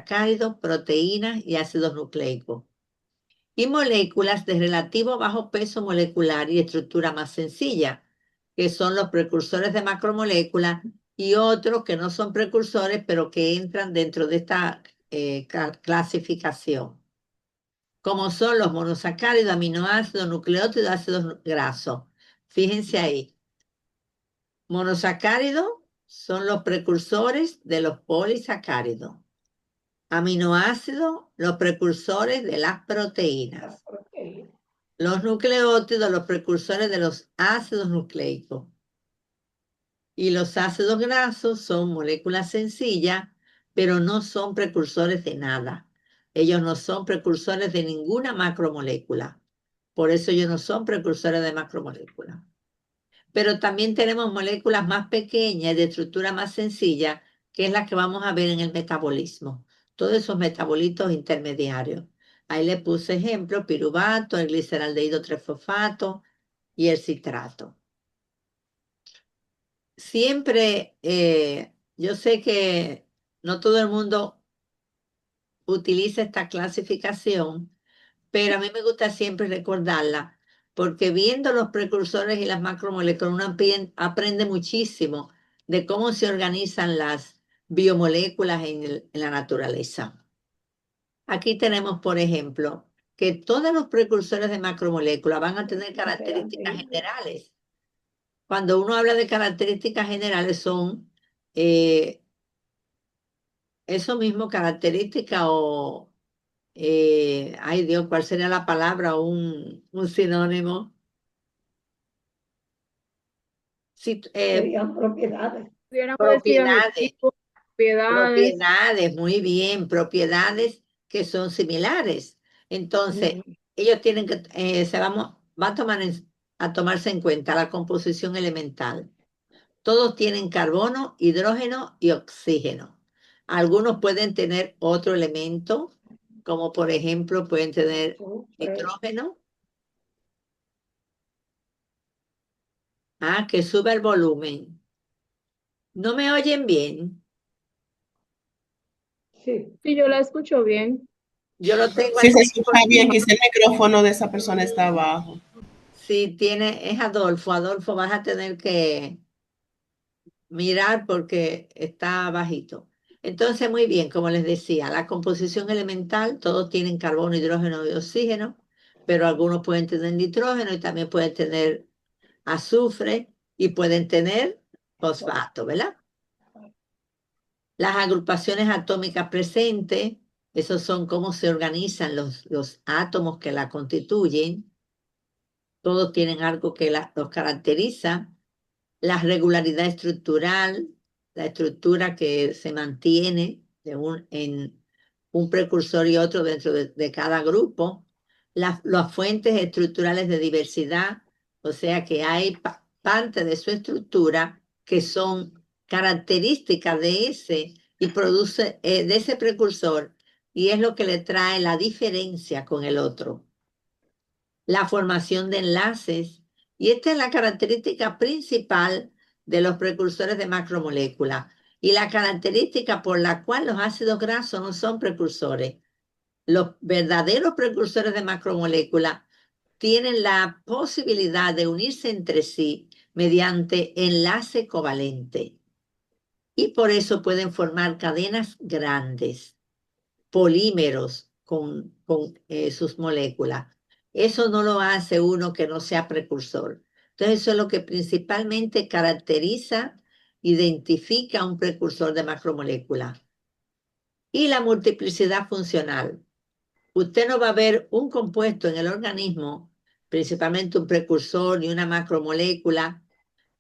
monosacáridos, proteínas y ácidos nucleicos. Y moléculas de relativo bajo peso molecular y estructura más sencilla, que son los precursores de macromoléculas y otros que no son precursores, pero que entran dentro de esta clasificación, como son los monosacáridos, aminoácidos, nucleótidos, ácidos grasos. Fíjense ahí. Monosacáridos son los precursores de los polisacáridos. Aminoácidos, los precursores de las proteínas. Los nucleótidos, los precursores de los ácidos nucleicos. Y los ácidos grasos son moléculas sencillas, pero no son precursores de nada. Ellos no son precursores de ninguna macromolécula. Por eso ellos no son precursores de macromoléculas. Pero también tenemos moléculas más pequeñas y de estructura más sencilla, que es la que vamos a ver en el metabolismo. Todos esos metabolitos intermediarios. Ahí le puse ejemplo, piruvato, el gliceraldehído 3-fosfato y el citrato. Siempre, yo sé que no todo el mundo utiliza esta clasificación, pero a mí me gusta siempre recordarla, porque viendo los precursores y las macromoléculas, uno aprende muchísimo de cómo se organizan las biomoléculas en la naturaleza. Aquí tenemos, por ejemplo, que todos los precursores de macromoléculas van a tener características generales. Cuando uno habla de características generales son eso mismo, características o, ay Dios, ¿cuál sería la palabra? Un sinónimo. Sí, Serían propiedades. Pudiéramos decir propiedades, adjetivos, propiedades. propiedades, muy bien, propiedades que son similares. Entonces, ellos tienen que, va a a tomarse en cuenta la composición elemental. Todos tienen carbono, hidrógeno y oxígeno. Algunos pueden tener otro elemento, como por ejemplo pueden tener nitrógeno, que sube el volumen. ¿No me oyen bien? Sí. Sí, yo la escucho bien. Yo lo tengo Sí, aquí. se escucha bien, quizá el micrófono de esa persona está abajo. Sí, es Adolfo. Adolfo, vas a tener que mirar porque está bajito. Entonces, muy bien, como les decía, la composición elemental, todos tienen carbono, hidrógeno y oxígeno, pero algunos pueden tener nitrógeno y también pueden tener azufre y pueden tener fosfato, ¿verdad? Las agrupaciones atómicas presentes, esos son cómo se organizan los átomos que la constituyen. Todos tienen algo que los caracteriza. La regularidad estructural, la estructura que se mantiene en un precursor y otro dentro de cada grupo, las fuentes estructurales de diversidad, o sea que hay parte de su estructura que son características de ese y produce de ese precursor y es lo que le trae la diferencia con el otro. La formación de enlaces. Y esta es la característica principal de los precursores de macromoléculas y la característica por la cual los ácidos grasos no son precursores. Los verdaderos precursores de macromoléculas tienen la posibilidad de unirse entre sí mediante enlace covalente y por eso pueden formar cadenas grandes, polímeros con sus moléculas. Eso no lo hace uno que no sea precursor. Entonces, eso es lo que principalmente caracteriza, identifica a un precursor de macromolécula. Y la multiplicidad funcional. Usted no va a ver un compuesto en el organismo, principalmente un precursor y una macromolécula,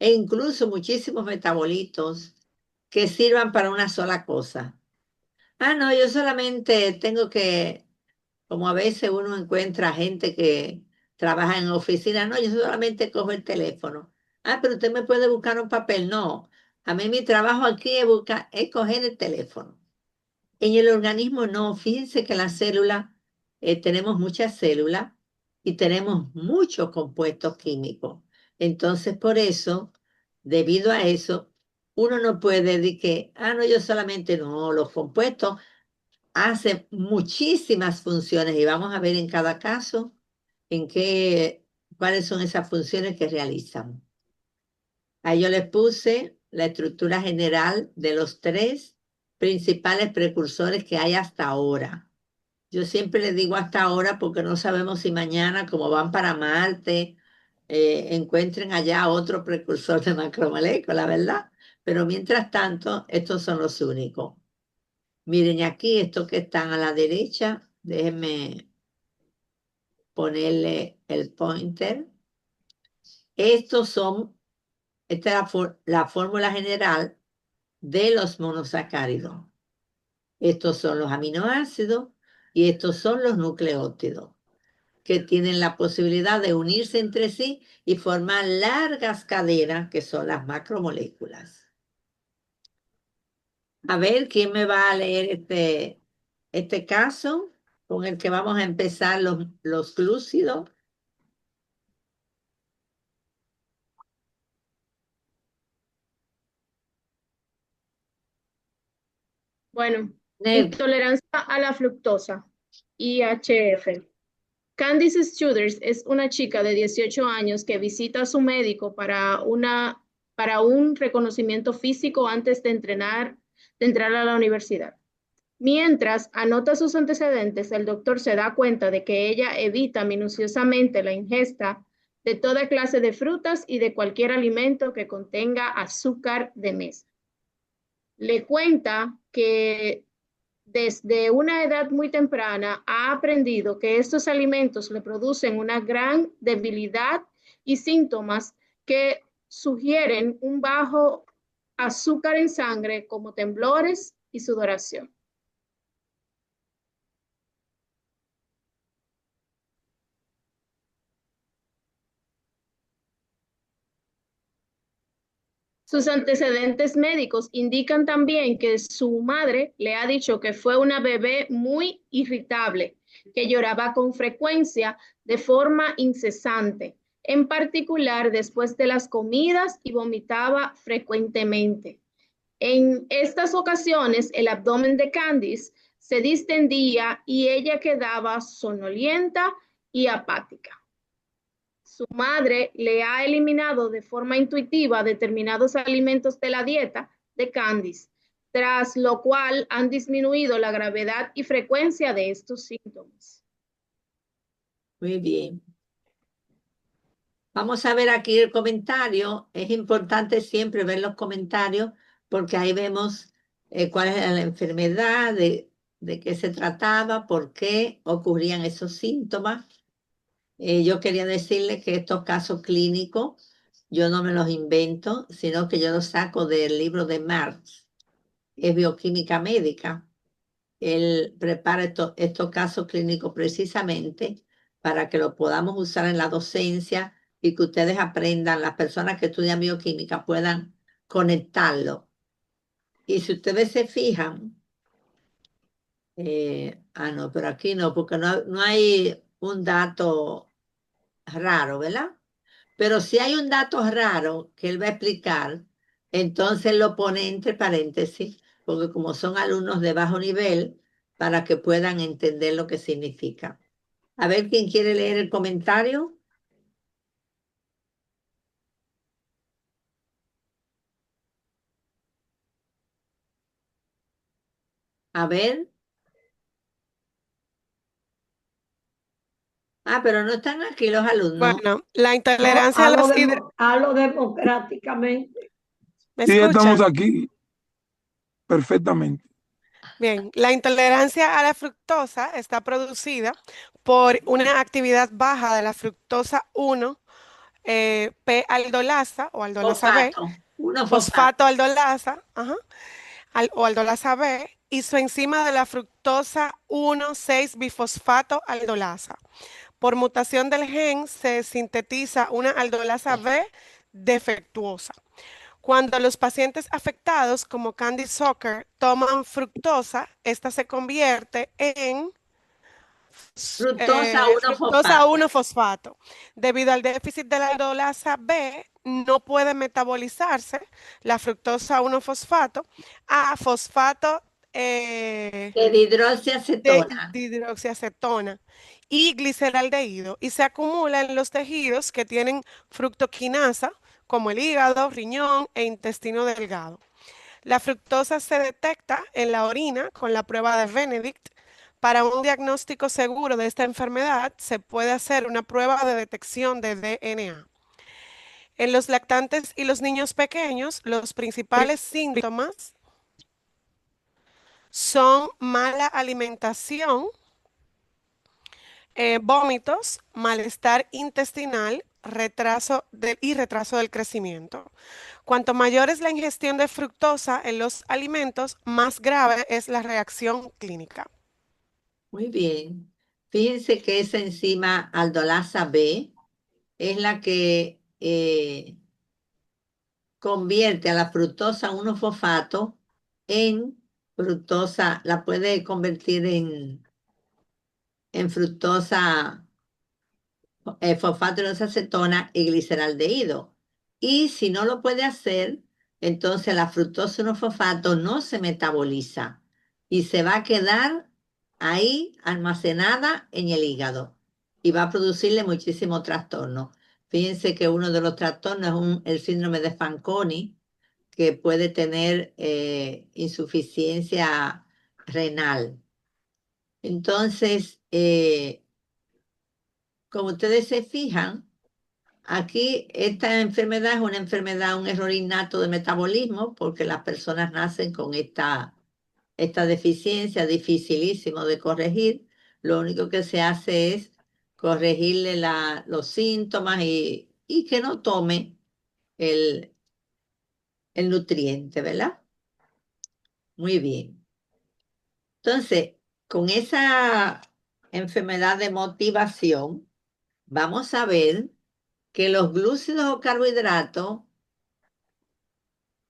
e incluso muchísimos metabolitos que sirvan para una sola cosa. No, yo solamente tengo que como a veces uno encuentra gente que trabaja en oficina, no, yo solamente cojo el teléfono. Pero usted me puede buscar un papel. No, a mí mi trabajo aquí es coger el teléfono. En el organismo no, fíjense que la célula, tenemos muchas células y tenemos muchos compuestos químicos. Entonces, por eso, debido a eso, uno no puede decir que, no, yo solamente no, los compuestos hace muchísimas funciones y vamos a ver en cada caso cuáles son esas funciones que realizan. Ahí yo les puse la estructura general de los tres principales precursores que hay hasta ahora. Yo siempre les digo hasta ahora porque no sabemos si mañana, como van para Marte, encuentren allá otro precursor de macromolécula, ¿verdad? Pero mientras tanto, estos son los únicos. Miren aquí, estos que están a la derecha, déjenme ponerle el pointer. Esta es la fórmula general de los monosacáridos. Estos son los aminoácidos y estos son los nucleótidos, que tienen la posibilidad de unirse entre sí y formar largas cadenas, que son las macromoléculas. A ver, ¿quién me va a leer este caso con el que vamos a empezar los glúcidos? Bueno, Nel, intolerancia a la fructosa, IHF. Candice Studers es una chica de 18 años que visita a su médico para un reconocimiento físico antes de entrar a la universidad. Mientras anota sus antecedentes, el doctor se da cuenta de que ella evita minuciosamente la ingesta de toda clase de frutas y de cualquier alimento que contenga azúcar de mesa. Le cuenta que desde una edad muy temprana ha aprendido que estos alimentos le producen una gran debilidad y síntomas que sugieren un bajo azúcar en sangre como temblores y sudoración. Sus antecedentes médicos indican también que su madre le ha dicho que fue una bebé muy irritable, que lloraba con frecuencia de forma incesante, en particular después de las comidas y vomitaba frecuentemente. En estas ocasiones, el abdomen de Candice se distendía y ella quedaba sonolienta y apática. Su madre le ha eliminado de forma intuitiva determinados alimentos de la dieta de Candice, tras lo cual han disminuido la gravedad y frecuencia de estos síntomas. muy bien. Vamos a ver aquí el comentario. Es importante siempre ver los comentarios porque ahí vemos cuál es la enfermedad, de qué se trataba, por qué ocurrían esos síntomas. Yo quería decirles que estos casos clínicos yo no me los invento, sino que yo los saco del libro de Marx, es bioquímica médica. Él prepara estos casos clínicos precisamente para que los podamos usar en la docencia y que ustedes aprendan, las personas que estudian bioquímica puedan conectarlo. Y si ustedes se fijan, no, pero aquí no, porque no hay un dato raro, ¿verdad? Pero si hay un dato raro que él va a explicar, entonces lo pone entre paréntesis, porque como son alumnos de bajo nivel, para que puedan entender lo que significa. A ver, ¿quién quiere leer el comentario? A ver. Pero no están aquí los alumnos. Bueno, la intolerancia a los Hablo democráticamente. ¿Me Sí, estamos escuchan? aquí perfectamente. Bien, la intolerancia a la fructosa está producida por una actividad baja de la fructosa 1, P-aldolasa o aldolasa B, Fosfato, fosfato aldolasa, o aldolasa B, y su enzima de la fructosa 1,6-bifosfato aldolasa. Por mutación del gen se sintetiza una aldolasa B defectuosa. Cuando los pacientes afectados, como Candy Zucker, toman fructosa, esta se convierte en fructosa fructosa 1-fosfato. 1-fosfato. Debido al déficit de la aldolasa B, no puede metabolizarse la fructosa 1-fosfato a fosfato De dihidroxiacetona. de hidroxiacetona y gliceraldehído y se acumula en los tejidos que tienen fructoquinasa, como el hígado, riñón e intestino delgado. La fructosa se detecta en la orina con la prueba de Benedict. Para un diagnóstico seguro de esta enfermedad, se puede hacer una prueba de detección de DNA. En los lactantes y los niños pequeños, los principales síntomas son mala alimentación, vómitos, malestar intestinal, y retraso del crecimiento. Cuanto mayor es la ingestión de fructosa en los alimentos, más grave es la reacción clínica. Muy bien. Fíjense que esa enzima aldolasa B es la que convierte a la fructosa 1-fosfato en fructosa, la puede convertir en fructosa, fosfato de acetona y gliceraldehído. Y si no lo puede hacer, entonces la fructosa 1-fosfato no se metaboliza y se va a quedar ahí almacenada en el hígado y va a producirle muchísimo trastorno. Fíjense que uno de los trastornos es el síndrome de Fanconi, que puede tener insuficiencia renal. Entonces, como ustedes se fijan, aquí esta enfermedad es una enfermedad, un error innato de metabolismo, porque las personas nacen con esta deficiencia, dificilísimo de corregir. Lo único que se hace es corregirle los síntomas y que no tome el, el nutriente, ¿verdad? Muy bien. Entonces, con esa enfermedad de motivación, vamos a ver que los glúcidos o carbohidratos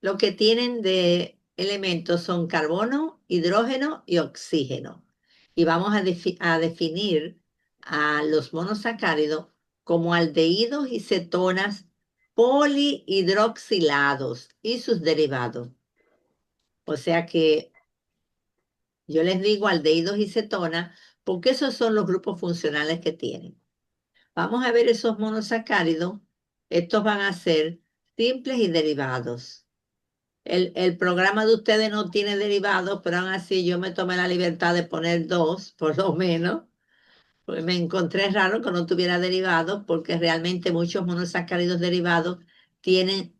lo que tienen de elementos son carbono, hidrógeno y oxígeno. Y vamos a definir a los monosacáridos como aldehídos y cetonas polihidroxilados y sus derivados. O sea que yo les digo aldehídos y cetonas porque esos son los grupos funcionales que tienen. Vamos a ver esos monosacáridos. Estos van a ser simples y derivados. El programa de ustedes no tiene derivados, pero aún así yo me tomé la libertad de poner dos, por lo menos. Pues me encontré raro que no tuviera derivados, porque realmente muchos monosacáridos derivados tienen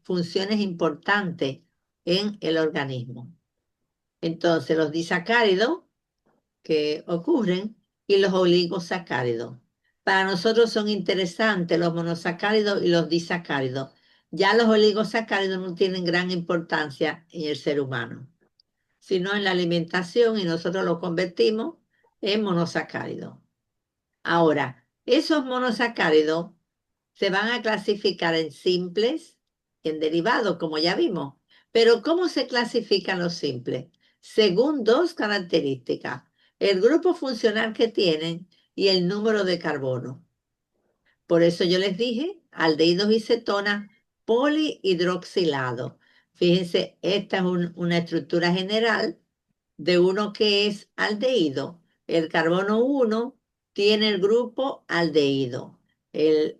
funciones importantes en el organismo. Entonces, los disacáridos que ocurren y los oligosacáridos. Para nosotros son interesantes los monosacáridos y los disacáridos. Ya los oligosacáridos no tienen gran importancia en el ser humano, sino en la alimentación y nosotros los convertimos en monosacáridos. Ahora, esos monosacáridos se van a clasificar en simples y en derivados, como ya vimos. Pero ¿cómo se clasifican los simples? Según dos características: el grupo funcional que tienen y el número de carbono. Por eso yo les dije aldehídos y cetonas polihidroxilados. Fíjense, esta es una estructura general de uno que es aldehído. El carbono 1 tiene el grupo aldehído. El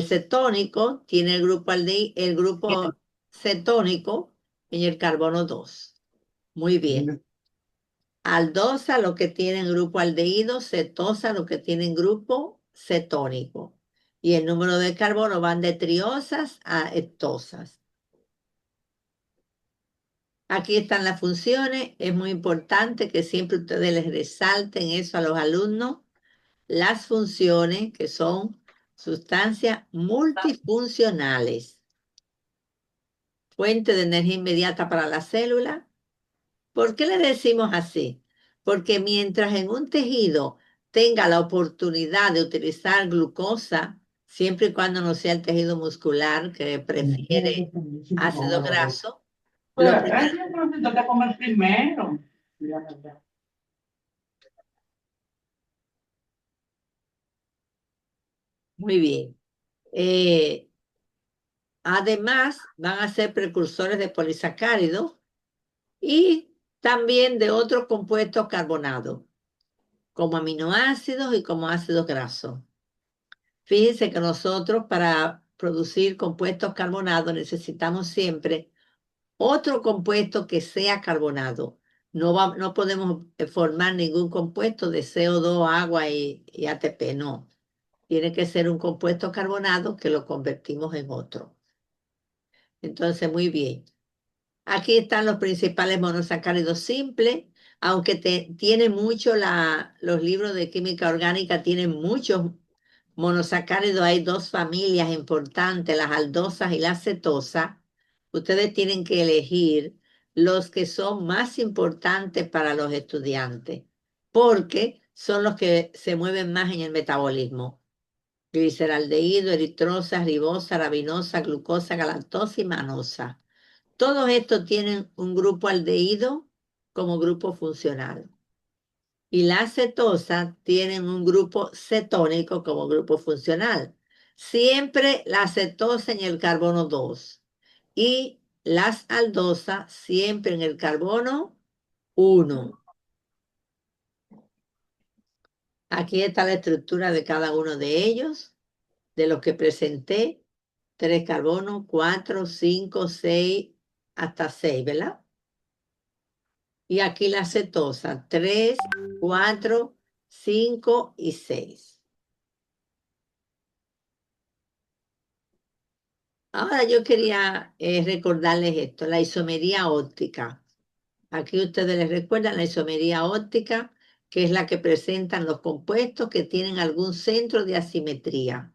cetónico tiene el grupo cetónico en el carbono 2. Muy bien. Aldosa lo que tienen grupo aldehído, cetosa lo que tienen grupo cetónico. Y el número de carbono van de triosas a heptosas. Aquí están las funciones. Es muy importante que siempre ustedes les resalten eso a los alumnos. Las funciones que son sustancias multifuncionales. Fuente de energía inmediata para la célula. ¿Por qué le decimos así? Porque mientras en un tejido tenga la oportunidad de utilizar glucosa, siempre y cuando no sea el tejido muscular que prefiere ácido graso, lo primero. Muy bien. Además, van a ser precursores de polisacáridos y también de otros compuestos carbonados, como aminoácidos y como ácidos grasos. Fíjense que nosotros para producir compuestos carbonados necesitamos siempre otro compuesto que sea carbonado. No podemos formar ningún compuesto de CO2, agua y ATP, no. Tiene que ser un compuesto carbonado que lo convertimos en otro. Entonces, muy bien. Aquí están los principales monosacáridos simples, aunque tiene mucho los libros de química orgánica, tienen muchos monosacáridos. Hay dos familias importantes, las aldosas y las cetosas. Ustedes tienen que elegir los que son más importantes para los estudiantes, porque son los que se mueven más en el metabolismo. Gliceraldehído, eritrosa, ribosa, arabinosa, glucosa, galactosa y manosa. Todos estos tienen un grupo aldehído como grupo funcional. Y las cetosas tienen un grupo cetónico como grupo funcional. Siempre la cetosa en el carbono 2 y las aldosas siempre en el carbono 1. Aquí está la estructura de cada uno de ellos, de los que presenté. 3 carbonos, 4, 5, 6, hasta 6, ¿verdad? Y aquí la cetosa, 3, 4, 5 y 6. Ahora yo quería recordarles esto, la isomería óptica. Aquí ustedes les recuerdan la isomería óptica, que es la que presentan los compuestos que tienen algún centro de asimetría.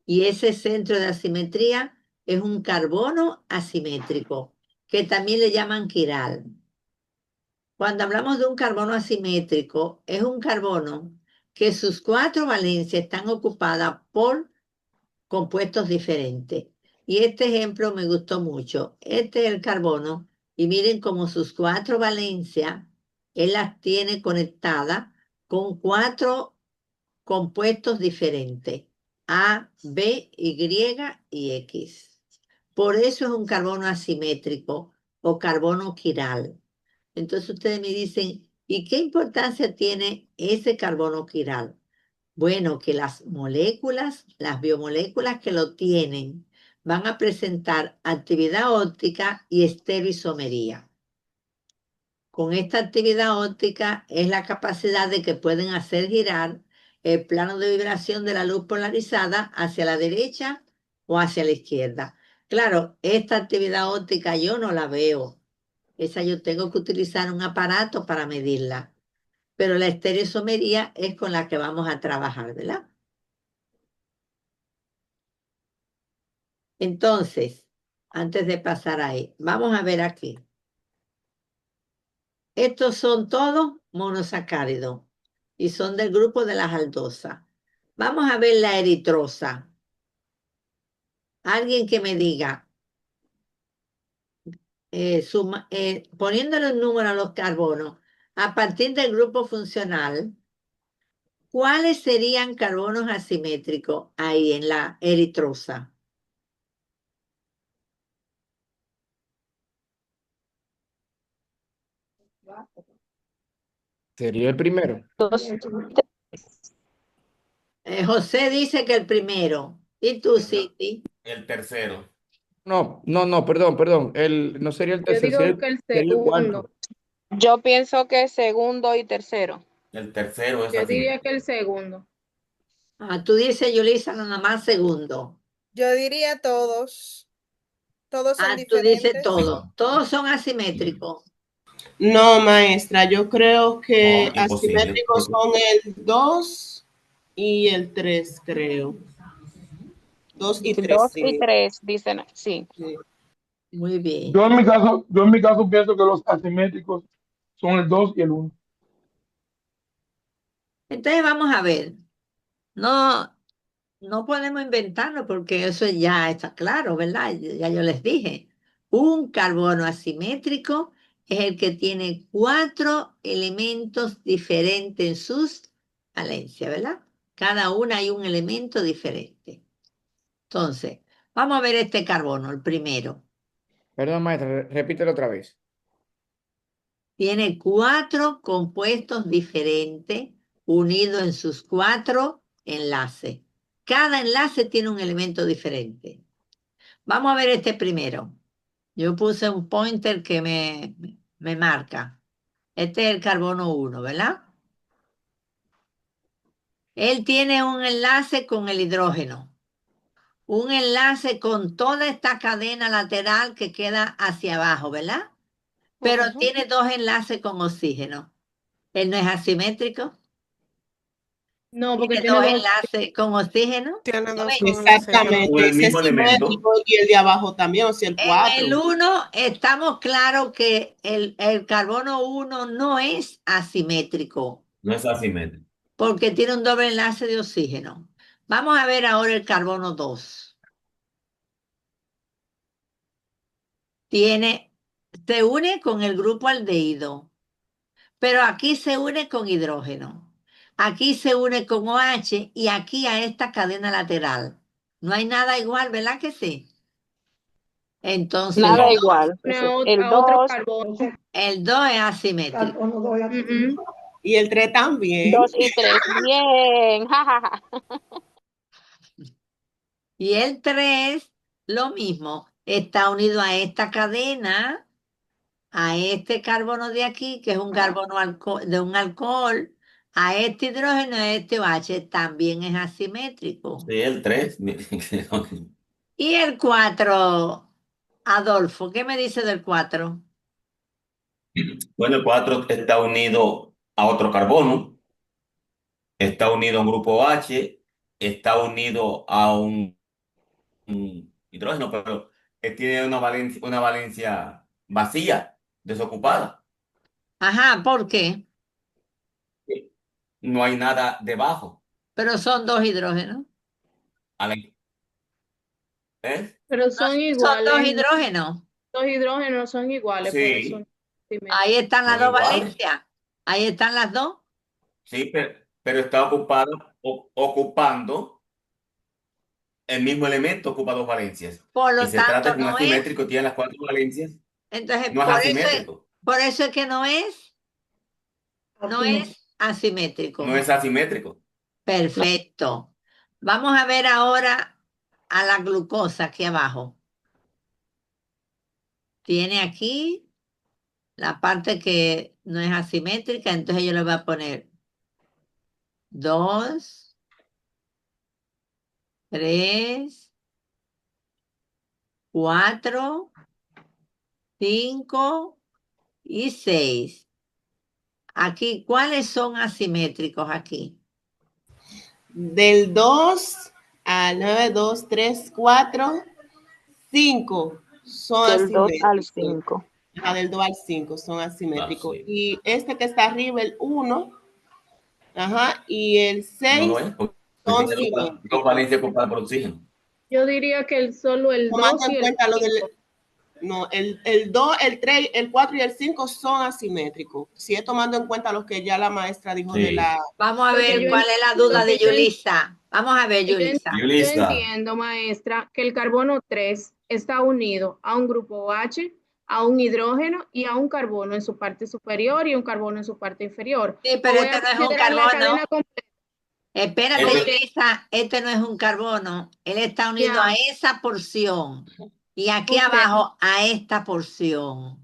Y ese centro de asimetría es un carbono asimétrico, que también le llaman quiral. Cuando hablamos de un carbono asimétrico, es un carbono que sus 4 valencias están ocupadas por compuestos diferentes. Y este ejemplo me gustó mucho. Este es el carbono y miren cómo sus 4 valencias, él las tiene conectadas con 4 compuestos diferentes, A, B, Y y X. Por eso es un carbono asimétrico o carbono quiral. Entonces ustedes me dicen, ¿y qué importancia tiene ese carbono quiral? Bueno, que las moléculas, las biomoléculas que lo tienen, van a presentar actividad óptica y estereoisomería. Con esta actividad óptica es la capacidad de que pueden hacer girar el plano de vibración de la luz polarizada hacia la derecha o hacia la izquierda. Claro, esta actividad óptica yo no la veo. Esa yo tengo que utilizar un aparato para medirla. Pero la estereoisomería es con la que vamos a trabajar, ¿verdad? Entonces, antes de pasar ahí, vamos a ver aquí. Estos son todos monosacáridos y son del grupo de las aldosas. Vamos a ver la eritrosa. Alguien que me diga, poniéndole un número a los carbonos, a partir del grupo funcional, ¿cuáles serían carbonos asimétricos ahí en la eritrosa? Sería el primero. José dice que el primero. ¿Y tú, Cindy? El tercero. No, perdón. No sería el Yo tercero, digo que el sería el segundo. cuarto. Yo pienso que segundo y tercero. El tercero es Yo así. diría que el segundo. Tú dices, Yulisa, nada más segundo. Yo diría todos. Todos son Tú dices diferentes. todo. Todos son asimétricos. No, maestra, yo creo que No, imposible. asimétricos son el 2 y el 3, creo. 2 y 3, 2 sí. y 3 dicen, sí. Sí. Muy bien. Yo en mi caso pienso que los asimétricos son el 2 y el 1. Entonces vamos a ver. No podemos inventarlo porque eso ya está claro, ¿verdad? Ya yo les dije. Un carbono asimétrico es el que tiene 4 elementos diferentes en sus valencias, ¿verdad? Cada una hay un elemento diferente. Entonces, vamos a ver este carbono, el primero. Perdón, maestra, repítelo otra vez. Tiene 4 compuestos diferentes unidos en sus 4 enlaces. Cada enlace tiene un elemento diferente. Vamos a ver este primero. Yo puse un pointer que me marca. Este es el carbono 1, ¿verdad? Él tiene un enlace con el hidrógeno, un enlace con toda esta cadena lateral que queda hacia abajo, ¿verdad? Pero Ujú. tiene 2 enlaces con oxígeno. Él no es asimétrico. No, porque Tiene tiene 2 dos. enlaces con oxígeno. Tiene ¿Lo 2 ven? con el oxígeno. Exactamente, Con el ese es mismo elemento. simétrico y el de abajo también, o sea, el En 4. el 1 estamos claros que el carbono 1 no es asimétrico No es asimétrico. porque tiene un doble enlace de oxígeno. Vamos a ver ahora el carbono 2. Se une con el grupo aldehído, pero aquí se une con hidrógeno. Aquí se une con OH y aquí a esta cadena lateral. No hay nada igual, ¿verdad que sí? Entonces Nada No. igual. El A otro 2, carbono. Entonces, el 2 es asimétrico. carbono 2 aquí. Ujú. Y el 3 también. 2 y 3. Bien. jajaja. Y el 3, lo mismo, está unido a esta cadena, a este carbono de aquí, que es un carbono de un alcohol, a este hidrógeno, a este OH, también es asimétrico. Sí, el 3. Y el 4, Adolfo, ¿qué me dice del 4? Bueno, el 4 está unido a otro carbono, está unido a un grupo H, está unido a un hidrógeno, pero tiene una valencia vacía, desocupada. Ajá, ¿por qué? No hay nada debajo. Pero son 2 hidrógenos. A la- ¿Eh? Pero No, son son 2 iguales. hidrógenos. Los hidrógenos son iguales, por eso. Sí, Ahí están las son 2 iguales. valencias. Ahí están las 2. Sí, pero está ocupando el mismo elemento, ocupa dos valencias. Por Y lo se trata tanto, de un no es. asimétrico, tiene las cuatro valencias, Entonces, no es asimétrico. por eso es que no Así no. es asimétrico. No es asimétrico. Perfecto. Vamos a ver ahora a la glucosa aquí abajo. Tiene aquí la parte que no es asimétrica, entonces yo le voy a poner 2, 3, 4, 5 y 6. Aquí, ¿cuáles son asimétricos aquí? Del 2 al 9, 2, 3, 4, 5 son Del 2 al asimétricos. 5. Del 2 al 5 son asimétricos. Ah, sí. Y este que está arriba, el 1, y el No 6 lo es, porque son tiene dos simétricos. valencias ocupadas por oxígeno. Yo diría que solo el Tomando 2 y en el cuenta lo 5. del. No, el 2, el 3, el 4 y el 5 son asimétricos. Si es tomando en cuenta lo que ya la maestra dijo de Sí. la. Vamos a Porque ver yo cuál es la duda de porque yo Yulisa. Vamos a ver, Yo Yulisa. Yo Yulisa, entiendo, maestra, que el carbono 3 está unido a un grupo OH, a un hidrógeno y a un carbono en su parte superior y un carbono en su parte inferior. Sí, O pero voy este a no es un considerar la carbono. cadena completa. Espérate, Este- Yulisa, este no es un carbono. Él está unido a Ya, esa porción y aquí ok, abajo a esta porción.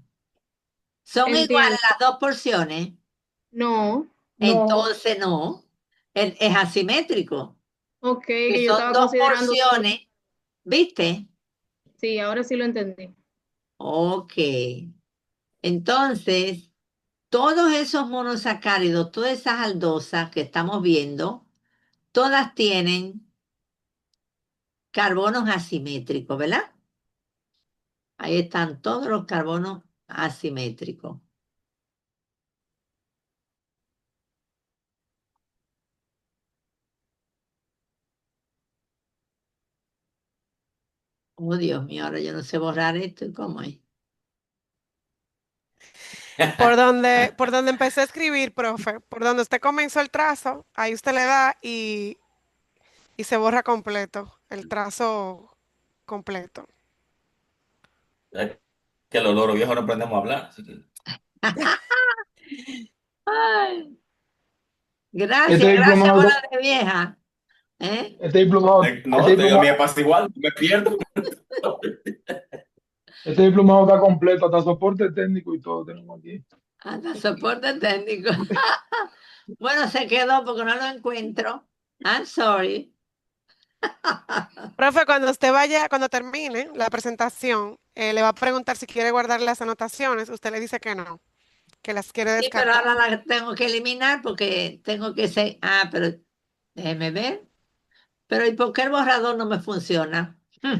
¿Son iguales entiendo. las 2 porciones? No, No, Entonces no. Es asimétrico. ok, Que que yo son estaba 2 considerando solo. porciones. ¿Viste? Sí, ahora sí lo entendí. Ok. Entonces, todos esos monosacáridos, todas esas aldosas que estamos viendo, todas tienen carbonos asimétricos, ¿verdad? Ahí están todos los carbonos asimétricos. Oh, Dios mío, ahora yo no sé borrar esto. ¿Cómo es? Por donde empecé a escribir, profe, por donde usted comenzó el trazo, ahí usted le da y se borra completo, el trazo completo. que los loros viejos no aprendemos a hablar. Así que Ay, Este gracias, gracias, diplomado, bola de vieja. ¿Eh? este diplomado, No, este te digo, a mí me diplomado, pasa igual, me pierdo. este diplomado está completo, hasta soporte técnico y todo tenemos aquí. Hasta soporte técnico. Bueno, se quedó porque no lo encuentro. I'm sorry. Profe, cuando usted vaya, cuando termine la presentación, le va a preguntar si quiere guardar las anotaciones. Usted le dice que no, que las quiere Sí, pero ahora descartar. la tengo que eliminar porque tengo que ser. Ah, pero déjeme ver. Pero ¿y por qué el borrador no me funciona?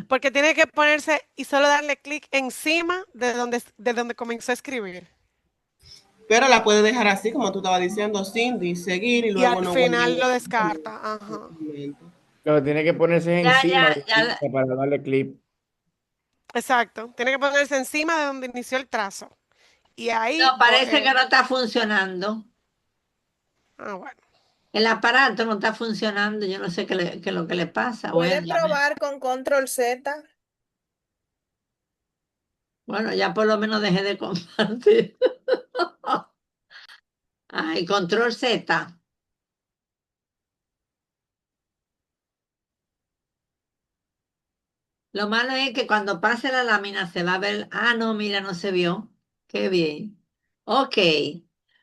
Porque tiene que ponerse y solo darle clic encima de donde comenzó a escribir. Pero la puede dejar así, como tú estabas diciendo, Cindy, seguir y Y luego al no final vuelve. lo descarta. Ajá. Exactamente. Pero tiene que ponerse Ya, encima ya, de ya. para darle clip. Exacto. Tiene que ponerse encima de donde inició el trazo. Y ahí, No, parece que no está funcionando. bueno. El aparato no está funcionando. Yo no sé qué es lo que le pasa. Puede probar con control Z. Bueno, ya por lo menos dejé de compartir. Ay, control Z. Lo malo es que cuando pase la lámina se va a ver. Ah, no, mira, no se vio. Qué bien. Ok.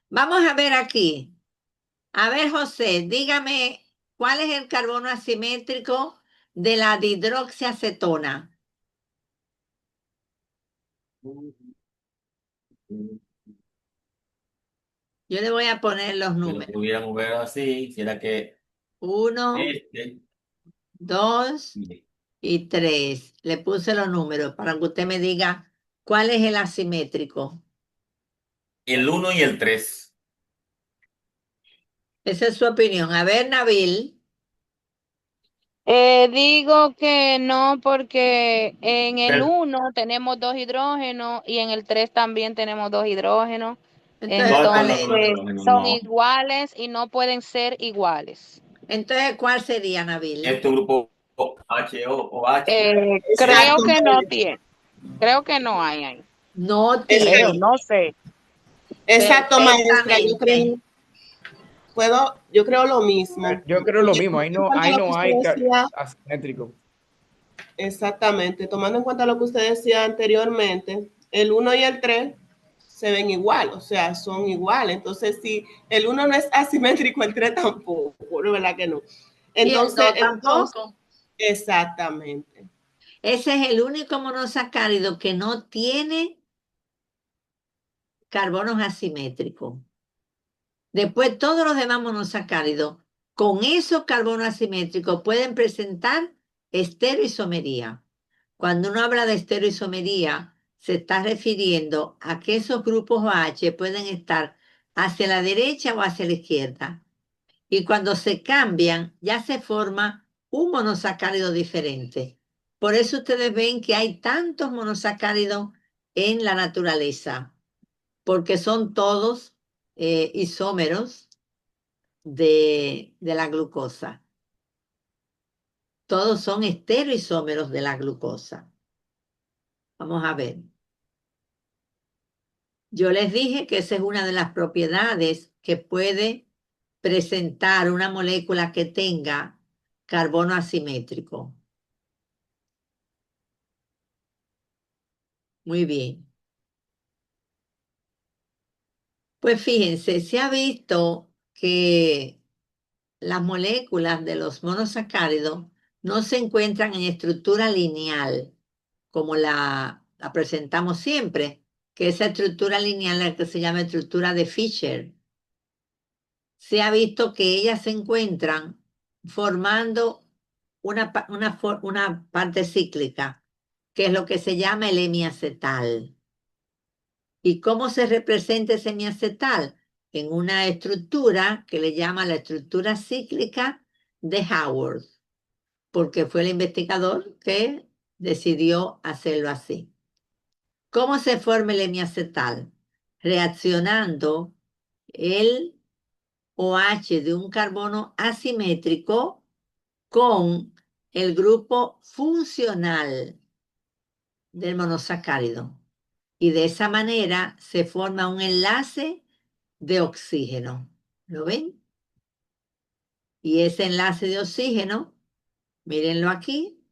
Vamos a ver aquí. A ver, José, dígame, ¿cuál es el carbono asimétrico de la dihidroxiacetona? Yo le voy a poner los Si lo números. pudiéramos ver así, quisiera que Uno, este, dos y tres. Le puse los números para que usted me diga cuál es el asimétrico. el 1 y el 3. Esa es su opinión. A ver, Nabil. Digo que no, porque en el ¿Dónde 1 tenemos 2 hidrógenos y en el 3 también tenemos 2 hidrógenos. Entonces, están ¿cuál los es? dos Entonces, hidrógenos? son No. iguales y no pueden ser iguales. Entonces, ¿cuál sería, Nabil? Este es un grupo H o H. Creo Exacto, que no Maya. tiene, creo que no hay ahí, No pero tiene. no sé. Exacto, maestra. Perfectamente. Yo creo lo mismo. Yo creo lo Porque mismo, tomando en cuenta ahí lo que no usted hay decía, asimétrico. exactamente, tomando en cuenta lo que usted decía anteriormente, el 1 y el 3 se ven igual, o sea, son iguales. Entonces, si el 1 no es asimétrico, el 3 tampoco, ¿no? ¿Verdad que no? Y el Entonces, 2 tampoco. exactamente. Ese es el único monosacárido que no tiene carbonos asimétricos. Después, todos los demás monosacáridos con esos carbonos asimétricos pueden presentar estereoisomería. Cuando uno habla de estereoisomería, se está refiriendo a que esos grupos OH pueden estar hacia la derecha o hacia la izquierda. Y cuando se cambian, ya se forma un monosacárido diferente. Por eso ustedes ven que hay tantos monosacáridos en la naturaleza, porque son todos isómeros de la glucosa. Todos son estereoisómeros de la glucosa. Vamos a ver. Yo les dije que esa es una de las propiedades que puede presentar una molécula que tenga carbono asimétrico. Muy bien. Pues fíjense, se ha visto que las moléculas de los monosacáridos no se encuentran en estructura lineal, como la presentamos siempre, que esa estructura lineal es la que se llama estructura de Fischer. Se ha visto que ellas se encuentran formando una parte cíclica, que es lo que se llama el hemiacetal. ¿Y cómo se representa ese hemiacetal? En una estructura que le llama la estructura cíclica de Howard, porque fue el investigador que decidió hacerlo así. ¿Cómo se forma el hemiacetal? Reaccionando el OH de un carbono asimétrico con el grupo funcional del monosacárido. Y de esa manera se forma un enlace de oxígeno. ¿Lo ven? Y ese enlace de oxígeno, mírenlo aquí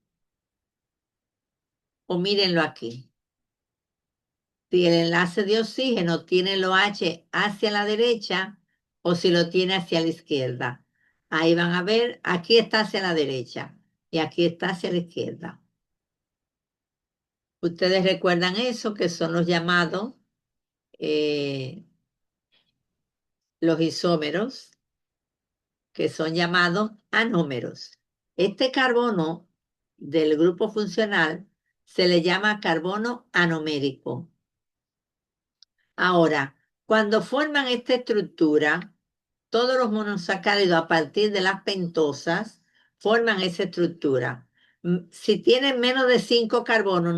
o mírenlo aquí. Si el enlace de oxígeno tiene el OH hacia la derecha o si lo tiene hacia la izquierda. Ahí van a ver, aquí está hacia la derecha y aquí está hacia la izquierda. Ustedes recuerdan eso, que son los llamados los isómeros, que son llamados anómeros. Este carbono del grupo funcional se le llama carbono anomérico. Ahora, cuando forman esta estructura, todos los monosacáridos a partir de las pentosas forman esa estructura. Si tienen menos de 5 carbonos,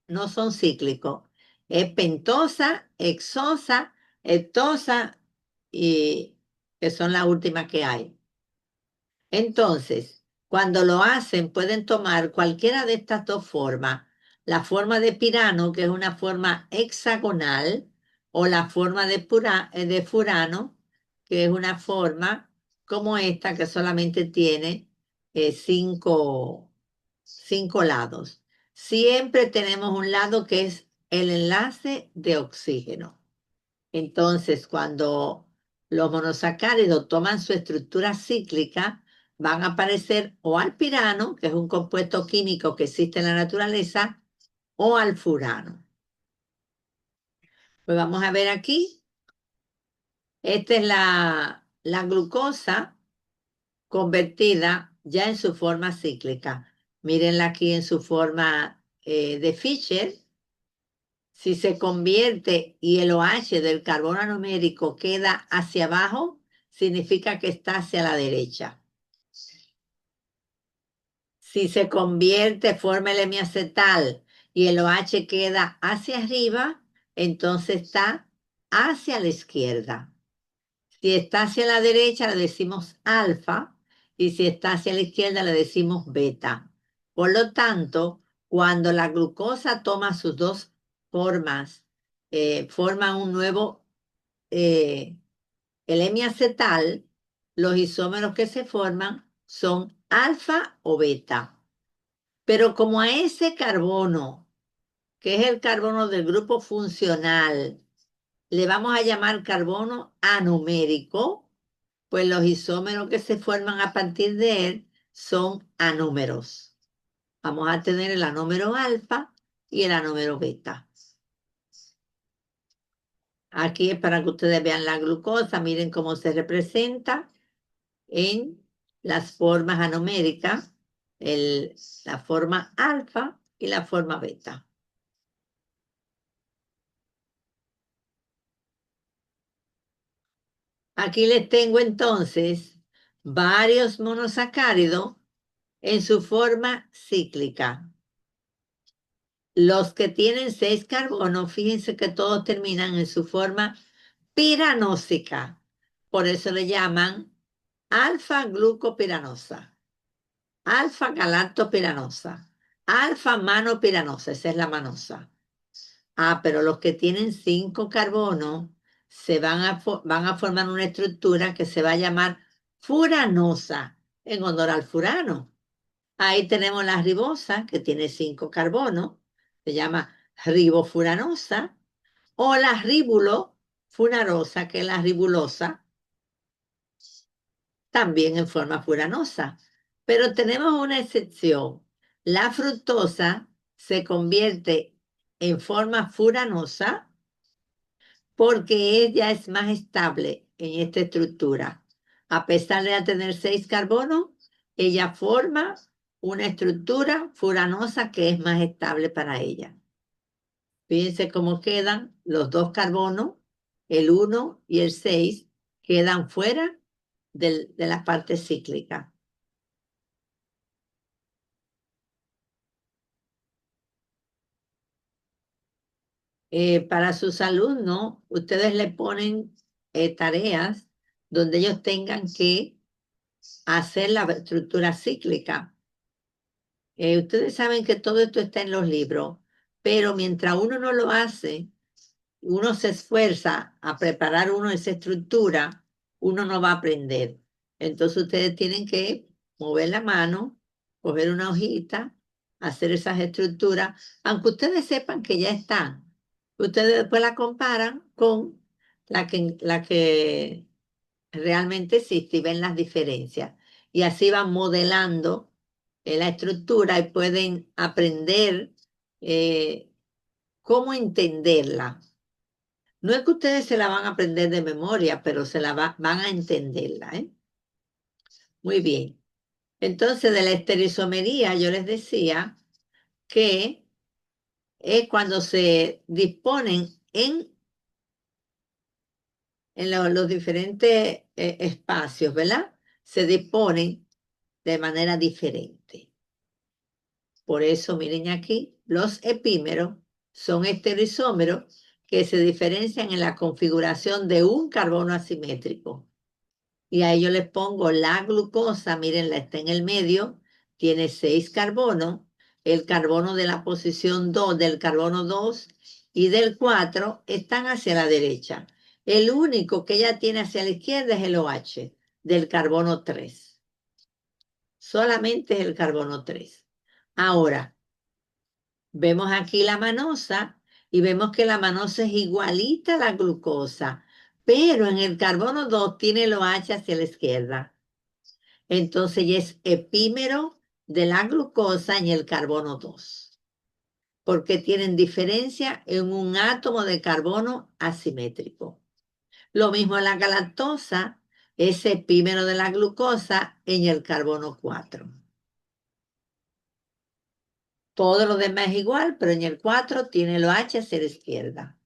no son cíclicos. Es pentosa, hexosa, heptosa y que son las últimas que hay. Entonces, cuando lo hacen, pueden tomar cualquiera de estas dos formas. La forma de pirano, que es una forma hexagonal, o la forma de furano, que es una forma como esta, que solamente tiene cinco lados. Siempre tenemos un lado que es el enlace de oxígeno. Entonces, cuando los monosacáridos toman su estructura cíclica, van a aparecer o al pirano, que es un compuesto químico que existe en la naturaleza, o al furano. Pues vamos a ver aquí. Esta es la glucosa convertida ya en su forma cíclica. Mírenla aquí en su forma de Fischer. Si se convierte y el OH del carbono anomérico queda hacia abajo, significa que está hacia la derecha. Si se convierte, forma el hemiacetal y el OH queda hacia arriba, entonces está hacia la izquierda. Si está hacia la derecha, le decimos alfa, y si está hacia la izquierda, le decimos beta. Por lo tanto, cuando la glucosa toma sus dos formas, forma un nuevo, el hemiacetal, los isómeros que se forman son alfa o beta. Pero como a ese carbono, que es el carbono del grupo funcional, le vamos a llamar carbono anomérico, pues los isómeros que se forman a partir de él son anúmeros. Vamos a tener el anúmero alfa y el anúmero beta. Aquí es para que ustedes vean la glucosa, miren cómo se representa en las formas anoméricas, la forma alfa y la forma beta. Aquí les tengo entonces varios monosacáridos en su forma cíclica. Los que tienen 6 carbonos, fíjense que todos terminan en su forma piranósica. Por eso le llaman alfa-glucopiranosa, alfa-galactopiranosa, alfa-manopiranosa, esa es la manosa. Pero los que tienen 5 carbonos van a formar una estructura que se va a llamar furanosa, en honor al furano. Ahí tenemos la ribosa, que tiene 5 carbonos, se llama ribofuranosa, o la ribulofunarosa, que es la ribulosa, también en forma furanosa. Pero tenemos una excepción. La fructosa se convierte en forma furanosa porque ella es más estable en esta estructura. A pesar de tener 6 carbonos, ella forma una estructura furanosa que es más estable para ella. Fíjense cómo quedan los 2 carbonos, el 1 y el 6, quedan fuera de la parte cíclica. Para sus alumnos, ustedes le ponen tareas donde ellos tengan que hacer la estructura cíclica. Ustedes saben que todo esto está en los libros, pero mientras uno no lo hace, uno se esfuerza a preparar esa estructura, uno no va a aprender. Entonces ustedes tienen que mover la mano, coger una hojita, hacer esas estructuras, aunque ustedes sepan que ya están. Ustedes después la comparan con la que realmente existe y ven las diferencias. Y así van modelando la estructura y pueden aprender cómo entenderla. No es que ustedes se la van a aprender de memoria, pero van a entenderla, ¿eh? Muy bien. Entonces, de la estereoisomería, yo les decía que es cuando se disponen en los diferentes espacios, ¿verdad? Se disponen de manera diferente. Por eso, miren aquí, los epímeros son estereoisómeros que se diferencian en la configuración de un carbono asimétrico. Y ahí yo les pongo la glucosa, mírenla, está en el medio, tiene 6 carbonos, el carbono de la posición 2, del carbono 2 y del 4 están hacia la derecha. El único que ella tiene hacia la izquierda es el OH, del carbono 3. Solamente es el carbono 3. Ahora, vemos aquí la manosa y vemos que la manosa es igualita a la glucosa, pero en el carbono 2 tiene el OH hacia la izquierda. Entonces ya es epímero de la glucosa en el carbono 2, porque tienen diferencia en un átomo de carbono asimétrico. Lo mismo la galactosa es epímero de la glucosa en el carbono 4. Todo lo demás es igual, pero en el 4 tiene el OH hacia la izquierda.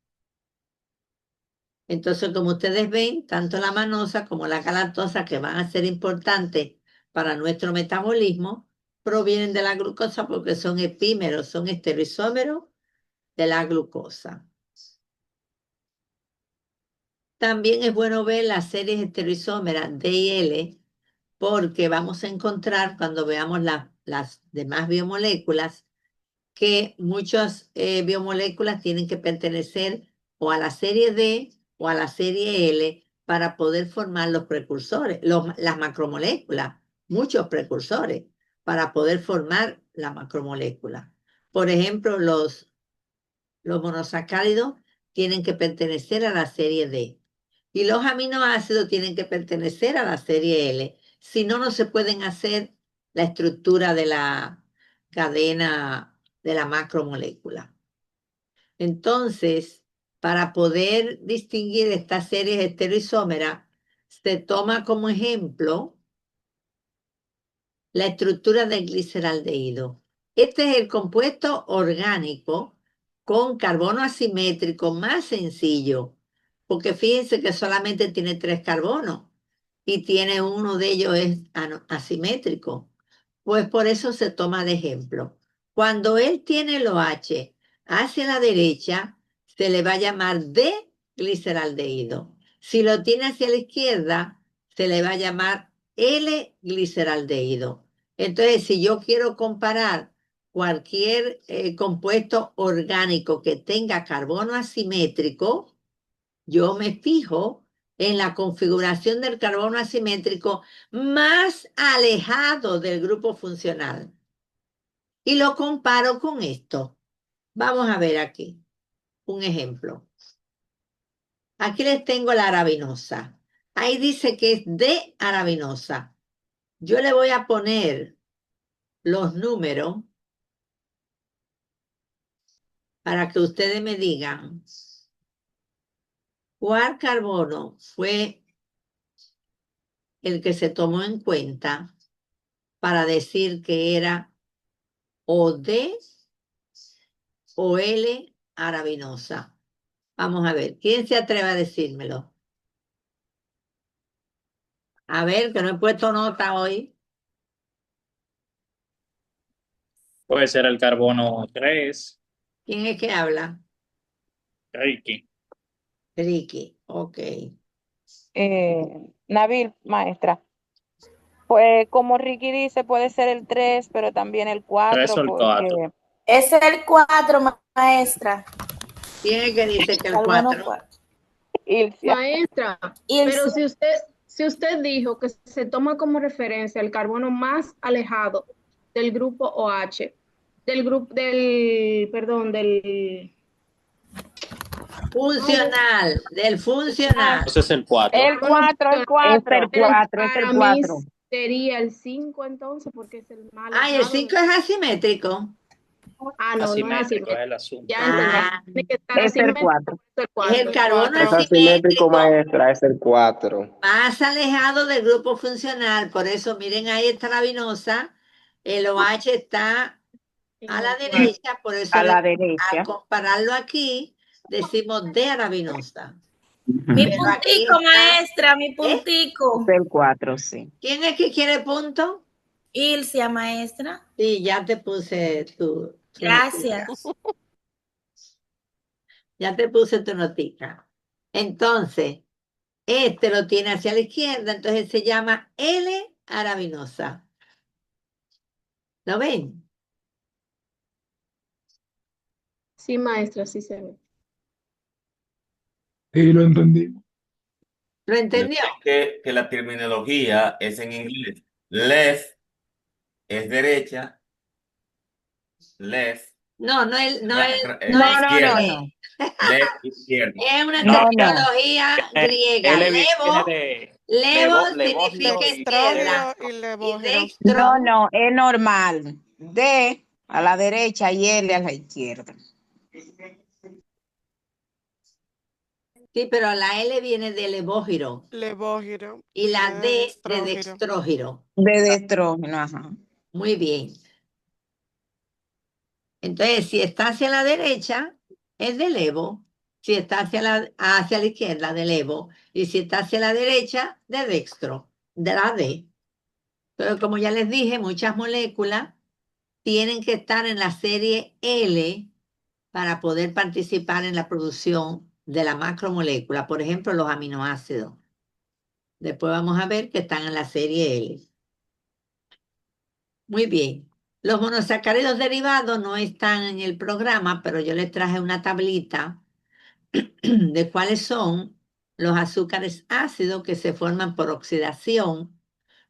Entonces, como ustedes ven, tanto la manosa como la galactosa, que van a ser importantes para nuestro metabolismo, provienen de la glucosa porque son epímeros, son estereoisómeros de la glucosa. También es bueno ver las series estereoisómeras D y L, porque vamos a encontrar cuando veamos las demás biomoléculas que muchas biomoléculas tienen que pertenecer o a la serie D o a la serie L para poder formar los precursores, las macromoléculas, muchos precursores para poder formar la macromolécula. Por ejemplo, los monosacáridos tienen que pertenecer a la serie D y los aminoácidos tienen que pertenecer a la serie L. Si no, no se pueden hacer la estructura de la cadena de la macromolécula. Entonces, para poder distinguir estas series estereoisómeras, se toma como ejemplo la estructura del gliceraldehído. Este es el compuesto orgánico con carbono asimétrico más sencillo, porque fíjense que solamente tiene 3 carbonos y tiene uno de ellos es asimétrico. Pues por eso se toma de ejemplo. Cuando él tiene el OH hacia la derecha, se le va a llamar D-gliceraldehído. Si lo tiene hacia la izquierda, se le va a llamar L-gliceraldehído. Entonces, si yo quiero comparar cualquier compuesto orgánico que tenga carbono asimétrico, yo me fijo en la configuración del carbono asimétrico más alejado del grupo funcional. Y lo comparo con esto. Vamos a ver aquí un ejemplo. Aquí les tengo la arabinosa. Ahí dice que es de arabinosa. Yo le voy a poner los números para que ustedes me digan cuál carbono fue el que se tomó en cuenta para decir que era o D o L arabinosa. Vamos a ver, ¿quién se atreve a decírmelo? A ver, que no he puesto nota hoy. Puede ser el carbono 3, ¿Quién es que habla? Ricky. Ricky, ok. Nabil, maestra. Pues como Ricky dice, puede ser el 3, pero también el 3 4, o el 4. porque Es el 4, maestra. ¿Quién es que dice que el Carbono 4? 4. Ilse. Maestra, Ilse. pero si usted dijo que se toma como referencia el carbono más alejado del grupo OH, del Funcional, del funcional. Entonces el 4. El carbono 4, el funcional, 4. para mí sería el 5 entonces, porque es el más Ay, el alejado. 5 es asimétrico. Ah, no, no es Asimétrico asimétrico. es el asunto. Ya entendí. Ah, Tiene que estar Es el asimétrico. 4. El es el 4. carbono Cuatro. Es asimétrico, asimétrico maestra, es el 4. más alejado del grupo funcional. Por eso, miren, ahí está la vinosa. El OH está a la derecha, por eso A la al derecha. compararlo aquí, decimos de aravinosa. Mi Pero aquí puntico, está. maestra, mi ¿Eh? puntico. Es el 4, sí. ¿Quién es que quiere punto? Ilse, maestra. Sí, ya te puse tu notica. Gracias. Ya te puse tu notica. Entonces, este lo tiene hacia la izquierda, entonces se llama L-aravinosa. ¿Lo ven? Sí, maestra, sí se ve. Sí, lo entendí. ¿Lo entendió? Que la terminología es en inglés. Left es derecha, left, No, no es, no es, no No, es, no, no, izquierda, no. left, izquierda. es una No, no. terminología griega. L viene Levo, de levo levógiro significa y izquierda Estrógeno y y levógiro. dextro. No, no, es normal. D a la derecha y L a la izquierda. Sí, pero la L viene de levógiro Levógiro. y la D de dextrógiro. dextrógiro. De estrógeno, ajá. Muy bien. Entonces, si está hacia la derecha, es de levo. Si está hacia la izquierda, de levo. Y si está hacia la derecha, de dextro, de la D. Pero como ya les dije, muchas moléculas tienen que estar en la serie L para poder participar en la producción de la macromolécula. Por ejemplo, los aminoácidos. Después vamos a ver que están en la serie L. Muy bien. Los monosacáridos derivados no están en el programa, pero yo les traje una tablita de cuáles son los azúcares ácidos que se forman por oxidación,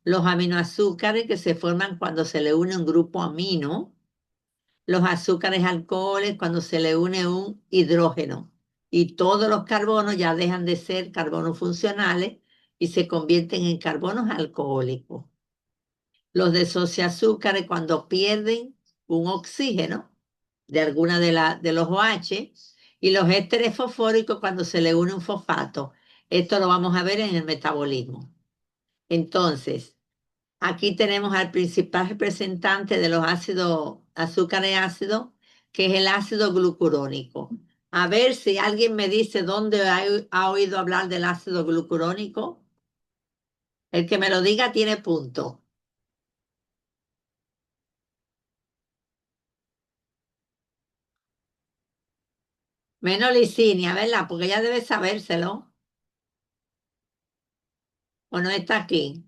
los aminoazúcares que se forman cuando se le une un grupo amino, los azúcares alcoholes cuando se le une un hidrógeno. Y todos los carbonos ya dejan de ser carbonos funcionales y se convierten en carbonos alcohólicos. Los desoxiazúcares cuando pierden un oxígeno de alguna de los OH y los ésteres fosfóricos cuando se le une un fosfato. Esto lo vamos a ver en el metabolismo. Entonces, aquí tenemos al principal representante de los ácidos, azúcares ácidos, que es el ácido glucurónico. A ver si alguien me dice dónde ha oído hablar del ácido glucurónico. El que me lo diga tiene punto. Menos Licinia, ¿verdad? Porque ella debe sabérselo. ¿O no está aquí?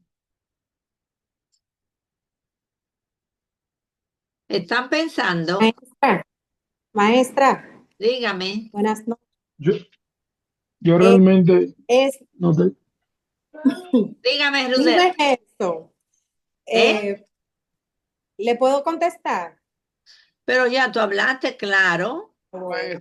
¿Están pensando? Maestra, Dígame. buenas noches. Yo realmente Es, no te... Dígame, dime Rudel. esto. ¿Le puedo contestar? Pero ya tú hablaste, claro.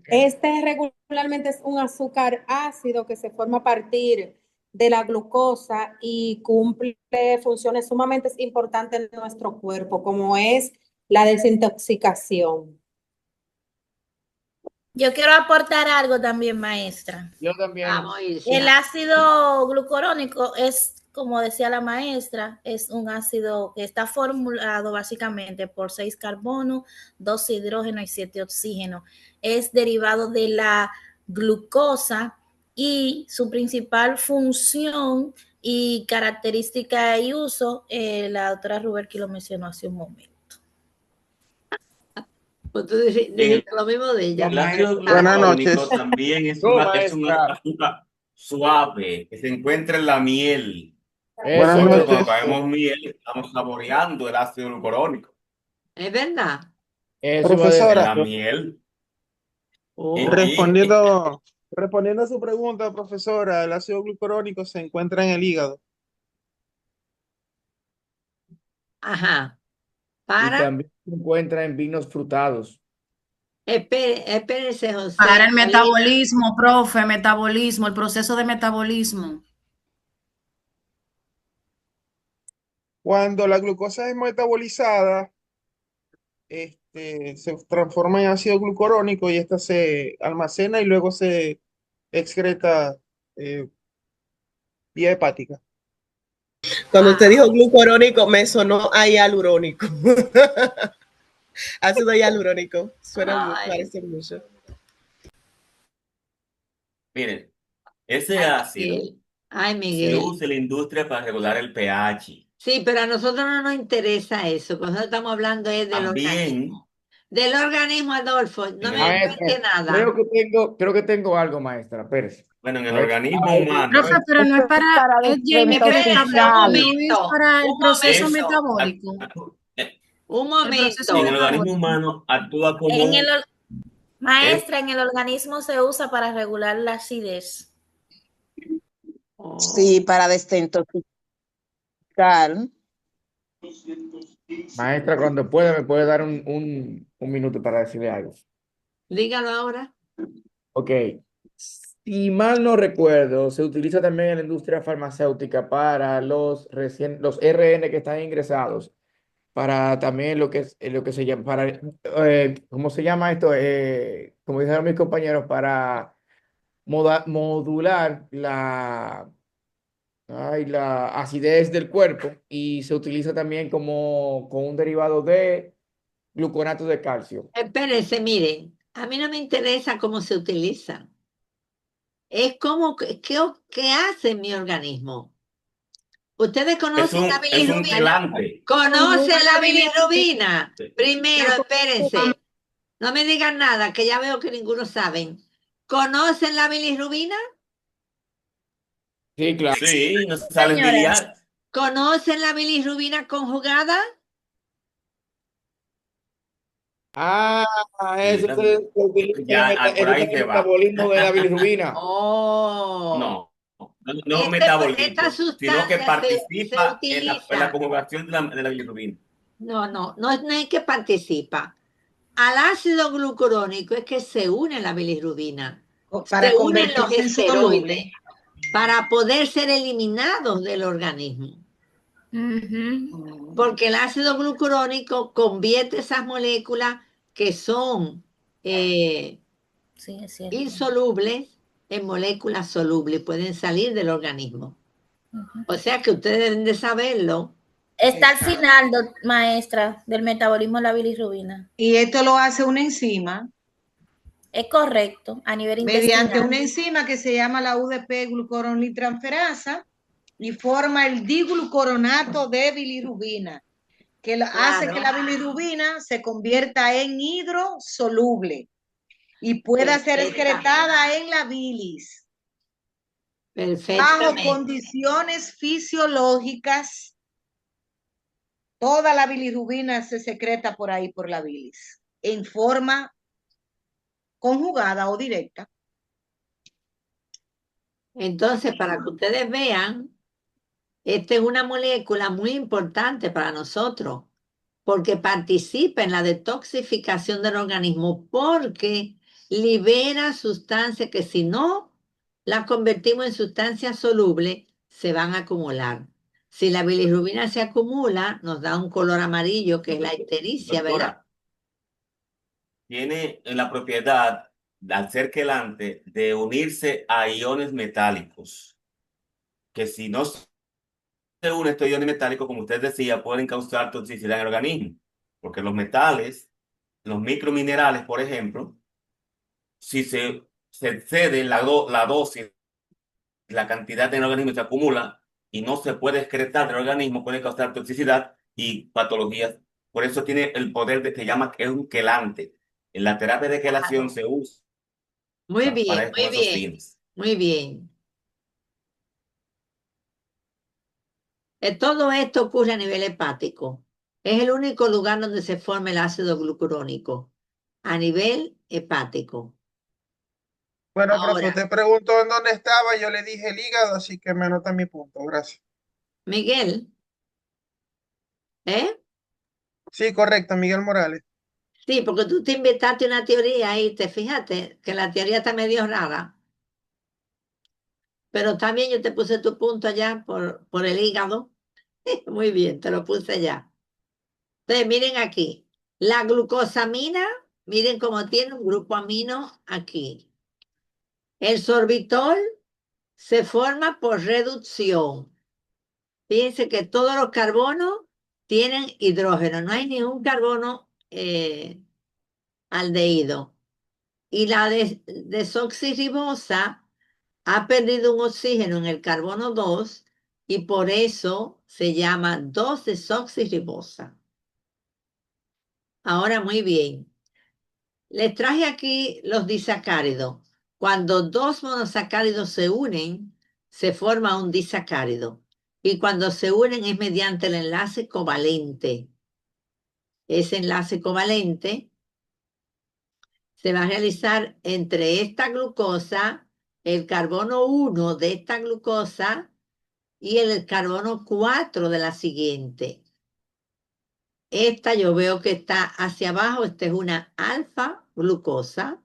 Este regularmente es un azúcar ácido que se forma a partir de la glucosa y cumple funciones sumamente importantes en nuestro cuerpo, como es la desintoxicación. Yo quiero aportar algo también, maestra. Yo también. Vamos, El ácido glucurónico es, como decía la maestra, es un ácido que está formulado básicamente por 6 carbonos, 2 hidrógenos y 7 oxígenos. Es derivado de la glucosa y su principal función y característica y uso, la doctora Ruberqui lo mencionó hace un momento. Pues tú dijiste lo mismo de ella. El ácido Buenas glucurónico noches. también es No, es un maestra. azúcar suave que se encuentra en la miel. Buenas Eso, Nosotros cuando noches. comemos miel estamos saboreando el ácido glucurónico Es verdad. eso iba a decir. en Profesora, la miel. Oh, Respondiendo a su pregunta, profesora, el ácido glucurónico se encuentra en el hígado. ajá. Y Para, también se encuentra en vinos frutados. espérese, José Para el Molina. metabolismo, profe, metabolismo, el proceso de metabolismo. Cuando la glucosa es metabolizada, se transforma en ácido glucurónico y esta se almacena y luego se excreta vía hepática. Cuando usted dijo glucurónico, me sonó a hialurónico. Ácido hialurónico. Parece mucho. Miren, ese ácido Ay, se Miguel. usa en la industria para regular el pH. Sí, pero a nosotros no nos interesa eso. Nosotros estamos hablando es del organismo. Del organismo, Adolfo. No me Maestra, cuente nada. creo que tengo algo, maestra. Espérese. Bueno, en el A ver. organismo humano. Profe, pero no es para, es Jamie que Espérese, establece, un no es momento, para el un proceso momento. metabólico. Un El proceso En el momento. organismo humano actúa como En el, maestra, en el organismo se usa para regular la acidez. Sí, para desintoxicar. Maestra, cuando pueda, me puede dar un minuto para decirle algo. Dígalo ahora. Ok. Si mal no recuerdo, se utiliza también en la industria farmacéutica para los RN que están ingresados, para también lo que se llama, ¿cómo se llama esto? Como dijeron mis compañeros, para modular la acidez del cuerpo, y se utiliza también como con un derivado de gluconato de calcio. Espérese, mire. A mí no me interesa cómo se utiliza. Es como, ¿qué hace mi organismo? Ustedes conocen la es un bilirrubina. quelante. ¿Conocen la bilirrubina? Primero, espérense. No me digan nada, que ya veo que ninguno saben. ¿Conocen la bilirrubina? Sí, claro. Sí, nos salen Señora. biliar. ¿Conocen la bilirrubina conjugada? Eso se utiliza Ya, por ahí en se el va. metabolismo de la bilirrubina. Oh. No Esta metabolismo, sino que sustancia participa se en la utiliza. conjugación de la bilirrubina. No es que participa. Al ácido glucurónico es que se une la bilirrubina. Para Se unen los convertirse en esteroides soluble. para poder ser eliminados del organismo. Porque el ácido glucurónico convierte esas moléculas que son Sí, es cierto. insolubles en moléculas solubles, pueden salir del organismo. O sea que ustedes deben de saberlo. Está al final, maestra, del metabolismo de la bilirrubina. Y esto lo hace una enzima. Es correcto, a nivel Mediante intestinal. una enzima que se llama la UDP glucuroniltransferasa y forma el diglucoronato de bilirrubina, que hace que la bilirrubina se convierta en hidrosoluble y pueda ser excretada en la bilis. Bajo condiciones fisiológicas, toda la bilirrubina se secreta por ahí por la bilis, en forma conjugada o directa. Entonces, para que ustedes vean, esta es una molécula muy importante para nosotros, porque participa en la detoxificación del organismo, porque libera sustancias que si no las convertimos en sustancias solubles, se van a acumular. Si la bilirrubina se acumula, nos da un color amarillo, que es la ictericia, ¿verdad? Doctora, tiene la propiedad, al ser quelante, de unirse a iones metálicos, que si no se unen estos iones metálicos, como usted decía, pueden causar toxicidad en el organismo, porque los metales, los microminerales, por ejemplo, si se excede la dosis, la cantidad en el organismo se acumula y no se puede excretar del organismo, puede causar toxicidad y patologías. Por eso tiene el poder de que llama que es un quelante. En la terapia de quelación se usa Muy bien, para muy esos bien, fines. muy bien. Todo esto ocurre a nivel hepático. Es el único lugar donde se forma el ácido glucurónico, a nivel hepático. Bueno, profe, Ahora, usted preguntó en dónde estaba, yo le dije el hígado, así que me anota mi punto, gracias. Miguel, ¿eh? Sí, correcto, Miguel Morales. Sí, porque tú te inventaste una teoría y te fijaste que la teoría está medio rara, pero también yo te puse tu punto allá por el hígado. Muy bien, te lo puse ya. Entonces, miren aquí, la glucosamina, miren cómo tiene un grupo amino aquí. El sorbitol se forma por reducción. Fíjense que todos los carbonos tienen hidrógeno, no hay ningún carbono aldehído. Y la desoxirribosa ha perdido un oxígeno en el carbono 2 y por eso se llama 2-desoxirribosa. Ahora muy bien. Les traje aquí los disacáridos. Cuando dos monosacáridos se unen, se forma un disacárido. Y cuando se unen es mediante el enlace covalente. Ese enlace covalente se va a realizar entre esta glucosa, el carbono 1 de esta glucosa y el carbono 4 de la siguiente. Esta yo veo que está hacia abajo, esta es una alfa glucosa,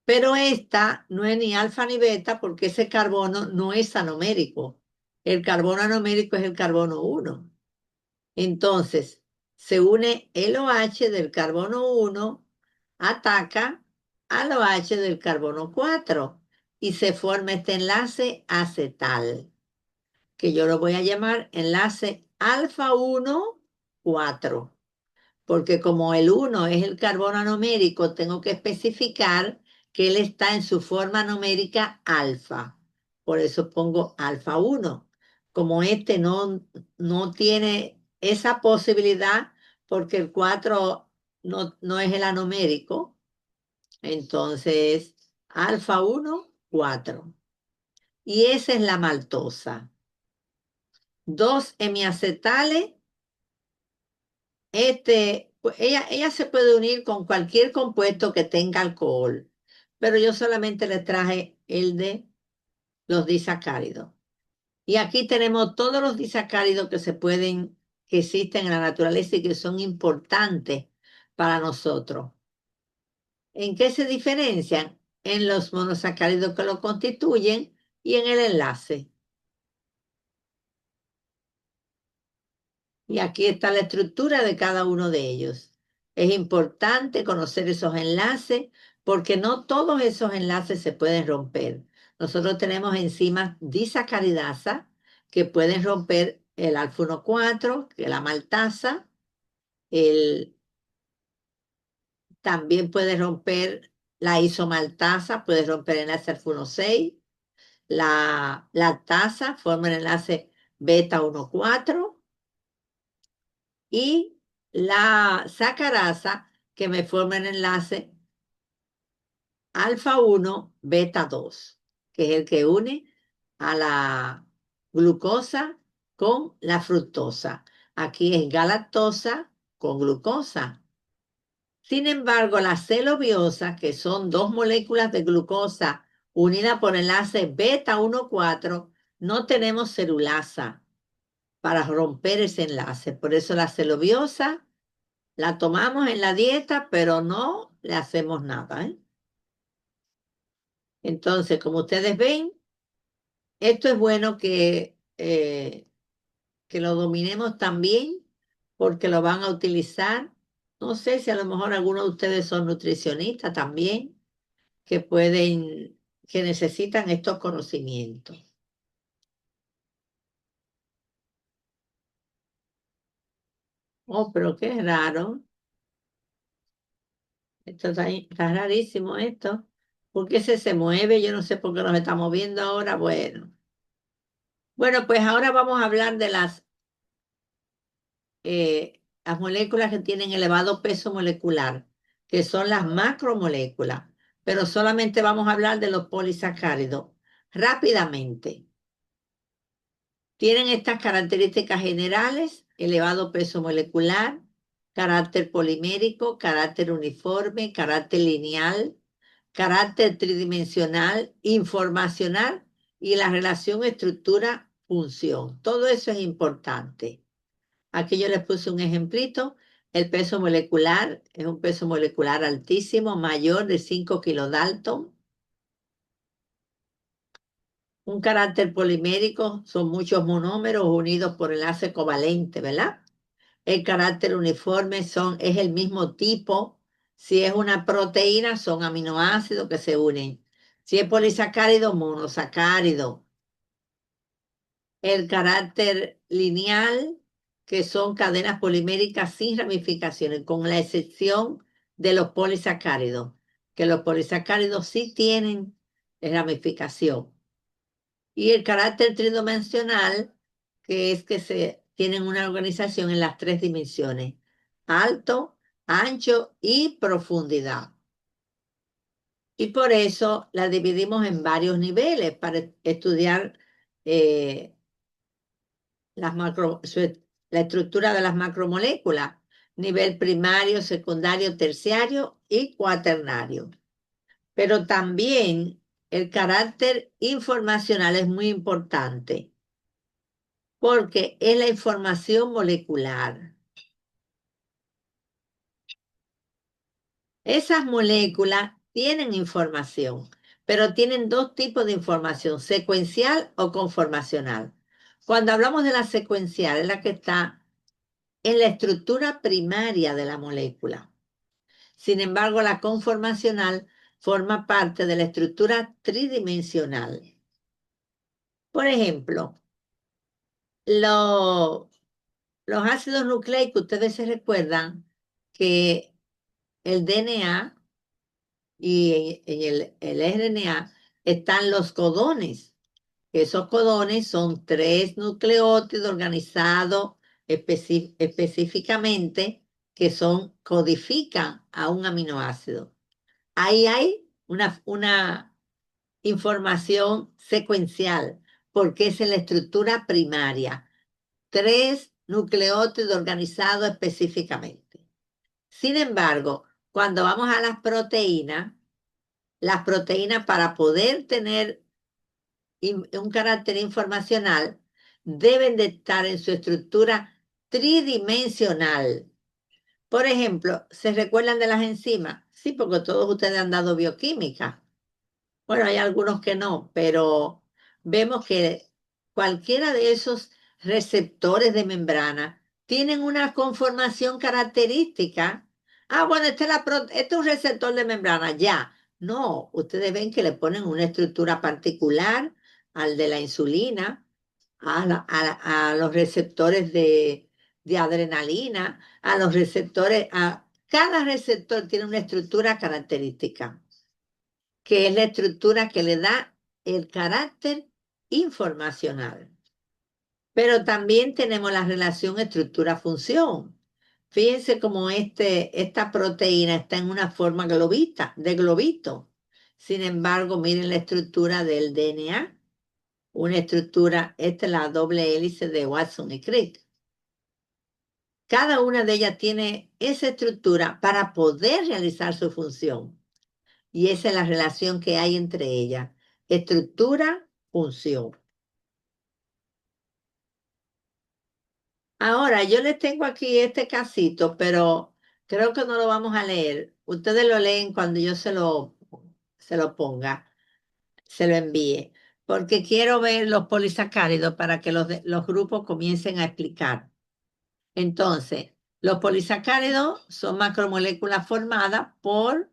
pero esta no es ni alfa ni beta porque ese carbono no es anomérico. El carbono anomérico es el carbono 1. Entonces, se une el OH del carbono 1, ataca al OH del carbono 4 y se forma este enlace acetal, que yo lo voy a llamar enlace alfa 1, 4, porque como el 1 es el carbono anomérico, tengo que especificar que él está en su forma numérica alfa. Por eso pongo alfa 1. Como este no tiene esa posibilidad, porque el 4 no es el anomérico, entonces alfa 1, 4. Y esa es la maltosa. 2 hemiacetales. Pues ella se puede unir con cualquier compuesto que tenga alcohol, pero yo solamente le traje el de los disacáridos. Y aquí tenemos todos los disacáridos que existen en la naturaleza y que son importantes para nosotros. ¿En qué se diferencian? En los monosacáridos que lo constituyen y en el enlace. Y aquí está la estructura de cada uno de ellos. Es importante conocer esos enlaces porque no todos esos enlaces se pueden romper. Nosotros tenemos enzimas disacaridasa que pueden romper el alfa 4, que es la maltasa, también puede romper la isomaltasa, puede romper el enlace alfa 6, la lactasa forma el enlace beta 1,4 y la sacarasa que me forma el enlace alfa 1, beta 2, que es el que une a la glucosa con la fructosa. Aquí es galactosa con glucosa. Sin embargo, la celobiosa, que son dos moléculas de glucosa unidas por enlace beta 1,4, no tenemos celulasa para romper ese enlace. Por eso la celobiosa la tomamos en la dieta, pero no le hacemos nada, ¿eh? Entonces, como ustedes ven, esto es bueno que lo dominemos también porque lo van a utilizar. No sé si a lo mejor algunos de ustedes son nutricionistas también, que necesitan estos conocimientos. Oh, pero qué raro. Esto está rarísimo esto. ¿Por qué se mueve? Yo no sé por qué nos está moviendo ahora. Bueno, pues ahora vamos a hablar de las moléculas que tienen elevado peso molecular, que son las macromoléculas, pero solamente vamos a hablar de los polisacáridos. Rápidamente, tienen estas características generales: elevado peso molecular, carácter polimérico, carácter uniforme, carácter lineal, carácter tridimensional, informacional y la relación estructura-función. Todo eso es importante. Aquí yo les puse un ejemplito. El peso molecular es un peso molecular altísimo, mayor de 5 kilodalton. Un carácter polimérico son muchos monómeros unidos por enlace covalente, ¿verdad? El carácter uniforme es el mismo tipo. Si es una proteína, son aminoácidos que se unen. Si es polisacárido, monosacárido. El carácter lineal, que son cadenas poliméricas sin ramificaciones, con la excepción de los polisacáridos, que los polisacáridos sí tienen ramificación. Y el carácter tridimensional, que es que tienen una organización en las 3 dimensiones: alto, ancho y profundidad. Y por eso la dividimos en varios niveles para estudiar la estructura de las macromoléculas: nivel primario, secundario, terciario y cuaternario. Pero también el carácter informacional es muy importante, porque es la información molecular. Esas moléculas tienen información, pero tienen 2 tipos de información: secuencial o conformacional. Cuando hablamos de la secuencial, es la que está en la estructura primaria de la molécula. Sin embargo, la conformacional forma parte de la estructura tridimensional. Por ejemplo, los ácidos nucleicos, ustedes se recuerdan que el DNA y en el RNA están los codones. Esos codones son 3 nucleótidos organizados específicamente que codifican a un aminoácido. Ahí hay una información secuencial, porque es en la estructura primaria. 3 nucleótidos organizados específicamente. Sin embargo, cuando vamos a las proteínas para poder tener un carácter informacional, deben de estar en su estructura tridimensional. Por ejemplo, ¿se recuerdan de las enzimas? Sí, porque todos ustedes han dado bioquímica. Bueno, hay algunos que no, pero vemos que cualquiera de esos receptores de membrana tienen una conformación característica. Ah, bueno, este es un receptor de membrana, ya. No, ustedes ven que le ponen una estructura particular al de la insulina, a los receptores de adrenalina, a los receptores, cada receptor tiene una estructura característica, que es la estructura que le da el carácter informacional. Pero también tenemos la relación estructura-función. Fíjense cómo esta proteína está en una forma de globito. Sin embargo, miren la estructura del DNA. Una estructura, esta es la doble hélice de Watson y Crick. Cada una de ellas tiene esa estructura para poder realizar su función. Y esa es la relación que hay entre ellas: estructura, función. Ahora, yo les tengo aquí este casito, pero creo que no lo vamos a leer. Ustedes lo leen cuando yo se lo ponga, se lo envíe, porque quiero ver los polisacáridos para que los grupos comiencen a explicar. Entonces, los polisacáridos son macromoléculas formadas por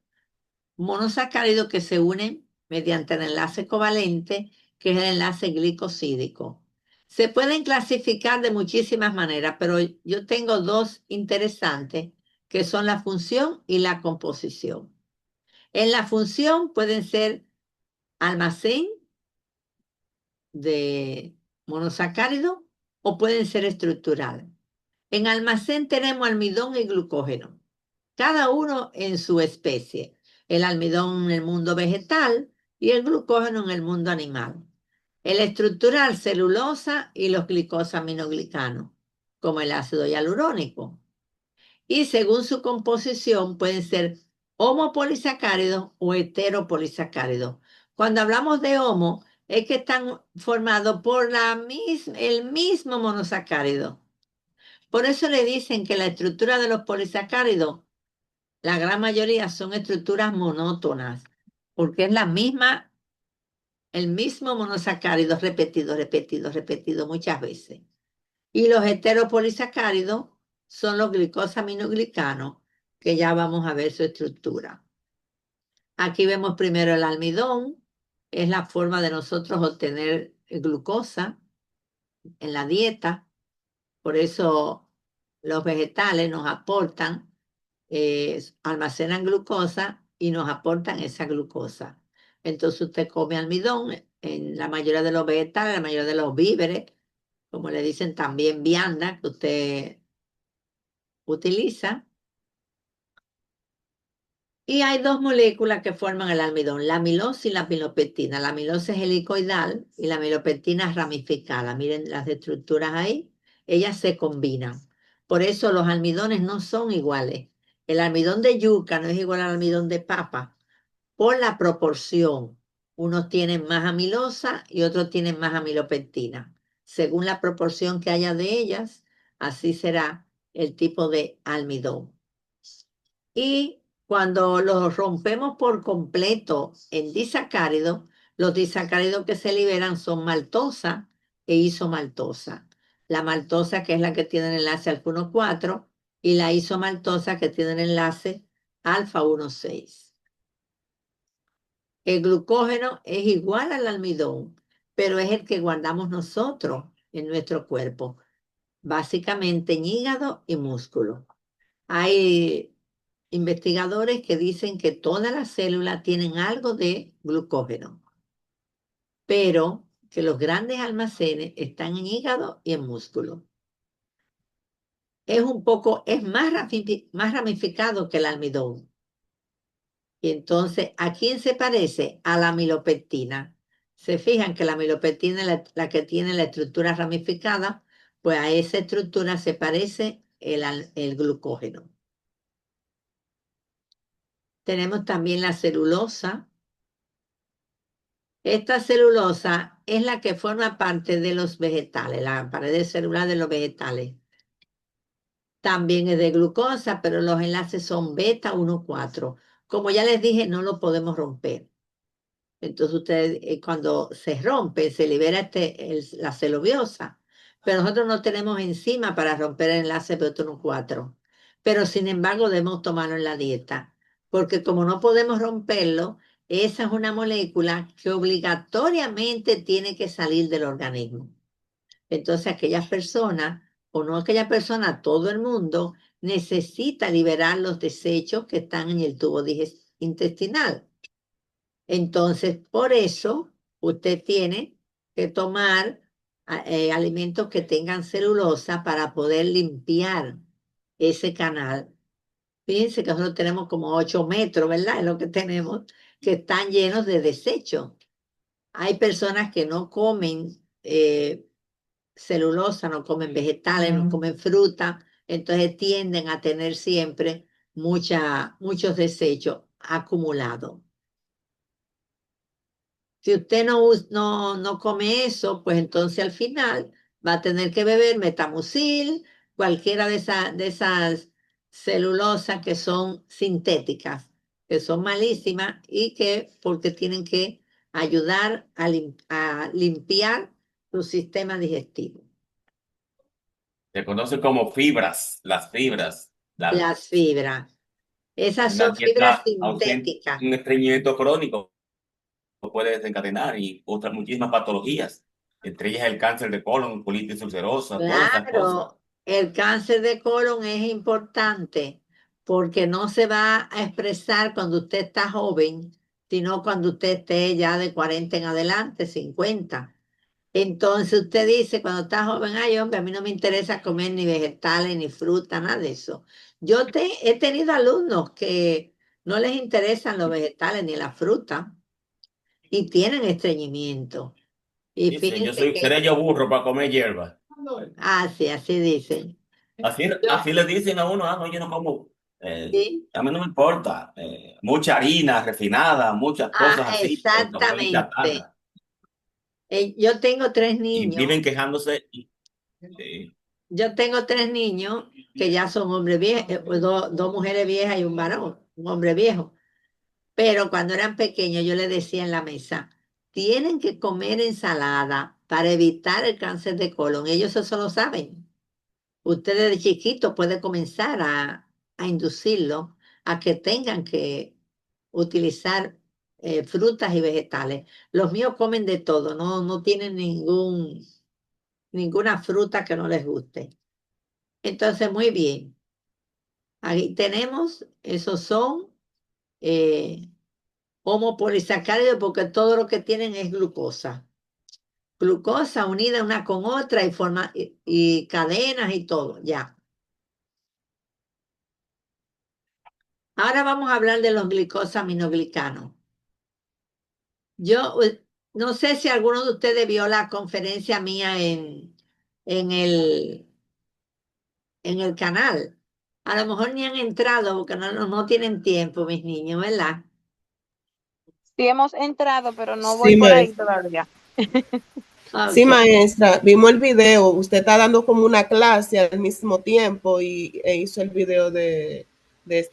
monosacáridos que se unen mediante el enlace covalente, que es el enlace glicosídico. Se pueden clasificar de muchísimas maneras, pero yo tengo 2 interesantes, que son la función y la composición. En la función pueden ser almacén de monosacárido o pueden ser estructurales. En almacén tenemos almidón y glucógeno, cada uno en su especie. El almidón en el mundo vegetal y el glucógeno en el mundo animal. El estructural, celulosa y los glicosaminoglicanos, como el ácido hialurónico. Y según su composición pueden ser homopolisacáridos o heteropolisacáridos. Cuando hablamos de homo, es que están formados por el mismo monosacárido. Por eso le dicen que la estructura de los polisacáridos, la gran mayoría son estructuras monótonas, porque es el mismo monosacárido repetido, repetido, repetido muchas veces. Y los heteropolisacáridos son los glicosaminoglicanos, que ya vamos a ver su estructura. Aquí vemos primero el almidón, es la forma de nosotros obtener glucosa en la dieta. Por eso los vegetales nos aportan, almacenan glucosa y nos aportan esa glucosa. Entonces usted come almidón en la mayoría de los vegetales, la mayoría de los víveres, como le dicen también vianda, que usted utiliza. Y hay dos moléculas que forman el almidón, la amilosa y la amilopectina. La amilosa es helicoidal y la amilopectina es ramificada. Miren las estructuras ahí, ellas se combinan. Por eso los almidones no son iguales. El almidón de yuca no es igual al almidón de papa por la proporción. Unos tienen más amilosa y otros tienen más amilopectina. Según la proporción que haya de ellas, así será el tipo de almidón. Y cuando los rompemos por completo en disacáridos, los disacáridos que se liberan son maltosa e isomaltosa. La maltosa, que es la que tiene el enlace alfa 1,4, y la isomaltosa, que tiene el enlace alfa 1,6. El glucógeno es igual al almidón, pero es el que guardamos nosotros en nuestro cuerpo, básicamente en hígado y músculo. Hay investigadores que dicen que todas las células tienen algo de glucógeno, pero que los grandes almacenes están en hígado y en músculo. Es más ramificado que el almidón. Y entonces, ¿a quién se parece? A la amilopectina. Se fijan que la amilopectina es la que tiene la estructura ramificada, pues a esa estructura se parece el glucógeno. Tenemos también la celulosa. Esta celulosa es la que forma parte de los vegetales, la pared celular de los vegetales. También es de glucosa, pero los enlaces son beta 1,4. Como ya les dije, no lo podemos romper. Entonces ustedes, cuando se rompe, se libera la celobiosa, pero nosotros no tenemos enzima para romper el enlace beta 1,4. Pero sin embargo debemos tomarlo en la dieta, porque como no podemos romperlo, esa es una molécula que obligatoriamente tiene que salir del organismo. Entonces aquellas personas, o no aquella persona, todo el mundo necesita liberar los desechos que están en el tubo intestinal. Entonces, por eso usted tiene que tomar alimentos que tengan celulosa para poder limpiar ese canal. Fíjense que nosotros tenemos como 8 metros, ¿verdad? Es lo que tenemos, que están llenos de desechos. Hay personas que no comen celulosa, no comen vegetales, no comen fruta, entonces tienden a tener siempre muchos desechos acumulados. Si usted no come eso, pues entonces al final va a tener que beber metamucil, cualquiera de esas celulosas que son sintéticas, que son malísimas y porque tienen que ayudar a limpiar su sistema digestivo. Se conocen como fibras, las fibras. Las fibras. Esas son fibras sintéticas. Un estreñimiento crónico puede desencadenar y otras muchísimas patologías, entre ellas el cáncer de colon, colitis ulcerosa, todas estas cosas. Claro, el cáncer de colon es importante porque no se va a expresar cuando usted está joven, sino cuando usted esté ya de 40 en adelante, 50. Entonces usted dice cuando está joven, ay hombre, a mí no me interesa comer ni vegetales, ni fruta, nada de eso. Yo he tenido alumnos que no les interesan los vegetales ni la fruta y tienen estreñimiento. Y Dice, fíjense seré yo burro para comer hierba. sí, así dicen. Así le dicen a uno, no, yo no como Sí. A mí no me importa. Mucha harina refinada, muchas cosas así, pero tampoco Exactamente. chatarra. Yo tengo 3 Y niños. viven quejándose. Sí. Yo tengo 3 niños que ya son hombres viejos, dos mujeres viejas y un varón, un hombre viejo. Pero cuando eran pequeños yo les decía en la mesa, tienen que comer ensalada para evitar el cáncer de colon. Ellos eso lo saben. Ustedes de chiquitos pueden comenzar a inducirlo a que tengan que utilizar frutas y vegetales. Los míos comen de todo, no tienen ninguna fruta que no les guste. Entonces, muy bien. Ahí tenemos, esos son homopolisacáridos porque todo lo que tienen es glucosa. Glucosa unida una con otra y cadenas y todo, ya. Ahora vamos a hablar de los glicosaminoglicanos. Yo no sé si alguno de ustedes vio la conferencia mía en el, en el canal. A lo mejor ni han entrado porque no tienen tiempo, mis niños, ¿verdad? Sí hemos entrado, pero no voy Sí, por ahí maestra. todavía. Sí, Ok. maestra, vimos el video. Usted está dando como una clase al mismo tiempo e hizo el video de del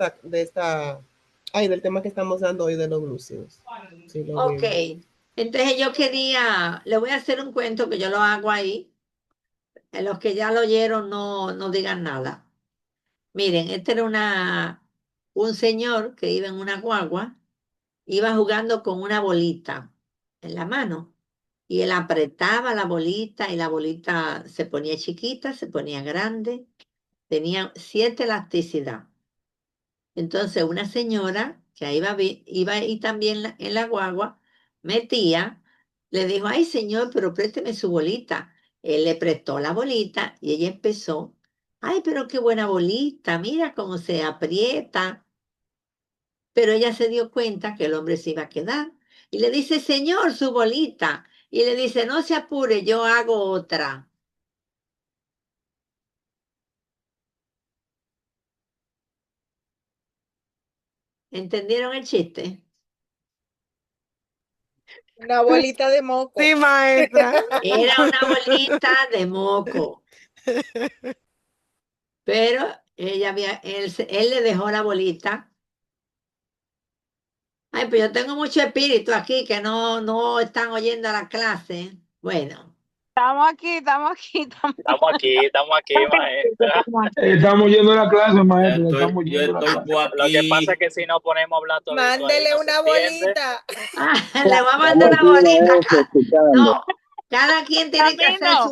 tema que estamos dando hoy de los glúcidos. Sí, lo Ok. vimos. Entonces le voy a hacer un cuento que yo lo hago ahí. Los que ya lo oyeron no digan nada. Miren, este era un señor que iba en una guagua, iba jugando con una bolita en la mano y él apretaba la bolita y la bolita se ponía chiquita, se ponía grande, tenía cierta elasticidad. Entonces una señora que iba ahí también en la guagua, metía, le dijo, ay señor, pero présteme su bolita. Él le prestó la bolita y ella empezó, ay, pero qué buena bolita, mira cómo se aprieta. Pero ella se dio cuenta que el hombre se iba a quedar y le dice, señor, su bolita. Y le dice, no se apure, yo hago otra. ¿Entendieron el chiste? Una bolita de moco. Sí, maestra. Era una bolita de moco. Pero él le dejó la bolita. Ay, pues yo tengo mucho espíritu aquí que no están oyendo la clase. Bueno, Estamos aquí, estamos aquí, estamos Estamos aquí, maestra. Estamos yendo a la clase, maestro. Yo Estamos yendo a la estoy clase. por Lo que pasa es aquí. que si nos ponemos a hablar todito ahí Mándele no se una entiende. bolita. le voy a mandar Estamos una aquí, bolita maestro, acá. escuchando. No, cada quien tiene que hacer Camino.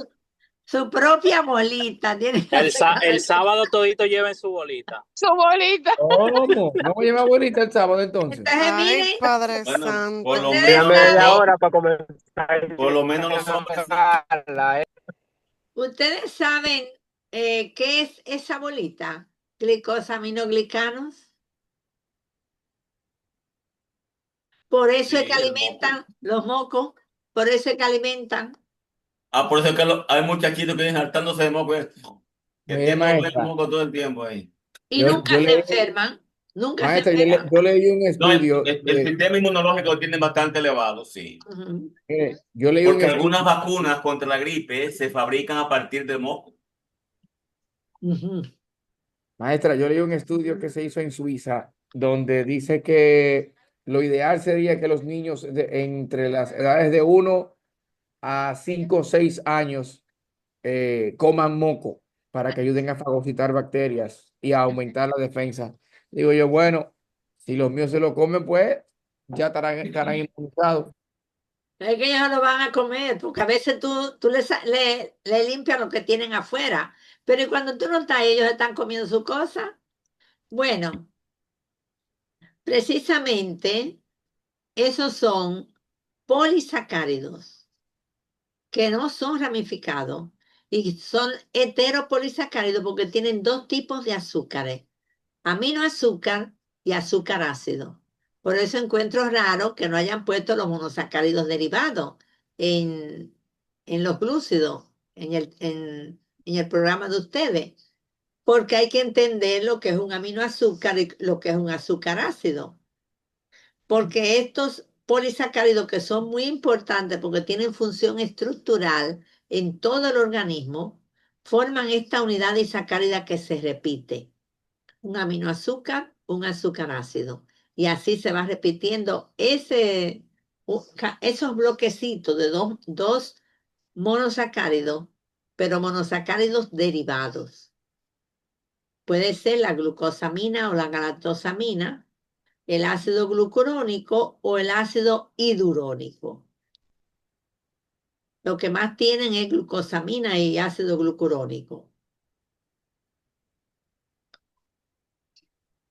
su propia bolita. Tiene que hacer El sábado todito lleven su bolita. Su bolita. ¿Cómo? ¿No voy a llevar abuelita el sábado entonces? Entonces, Ay, miren, Padre Bueno, Santo. por lo ustedes menos saben, Media hora para comenzar. por lo menos los hombres sí. ustedes saben qué es esa bolita, glicosaminoglicanos. Por eso es Sí, que el moco. alimentan los mocos, por eso es que alimentan. Por eso es que hay muchachitos que vienen hartándose de moco, que Mire, tienen maestra, moco todo el tiempo ahí. Y yo nunca se leí, enferman, nunca se maestra, enferman. yo leí un No, estudio el sistema inmunológico lo tienen bastante elevado, sí. Ujú. yo leí un Porque estudio, algunas vacunas contra la gripe se fabrican a partir de moco. Ujú. maestra, yo leí un estudio que se hizo en Suiza, donde dice que lo ideal sería que los niños entre las edades de 1 a 5 o 6 años coman moco para que ayuden a fagocitar bacterias y a aumentar la defensa. Digo yo, bueno, si los míos se lo comen, pues ya estarán inmunizados. Es que ellos no lo van a comer, porque a veces tú le limpias lo que tienen afuera, pero cuando tú no estás, ellos están comiendo su cosa. Bueno, precisamente esos son polisacáridos que no son ramificados y son heteropolisacáridos porque tienen 2 tipos de azúcares, aminoazúcar y azúcar ácido. Por eso encuentro raro que no hayan puesto los monosacáridos derivados en los glúcidos, en el programa de ustedes, porque hay que entender lo que es un aminoazúcar y lo que es un azúcar ácido. Porque estos polisacáridos que son muy importantes porque tienen función estructural en todo el organismo, forman esta unidad disacárida que se repite. Un aminoazúcar, un azúcar ácido. Y así se va repitiendo esos bloquecitos de dos monosacáridos, pero monosacáridos derivados. Puede ser la glucosamina o la galactosamina, el ácido glucurónico o el ácido hidurónico. Lo que más tienen es glucosamina y ácido glucurónico.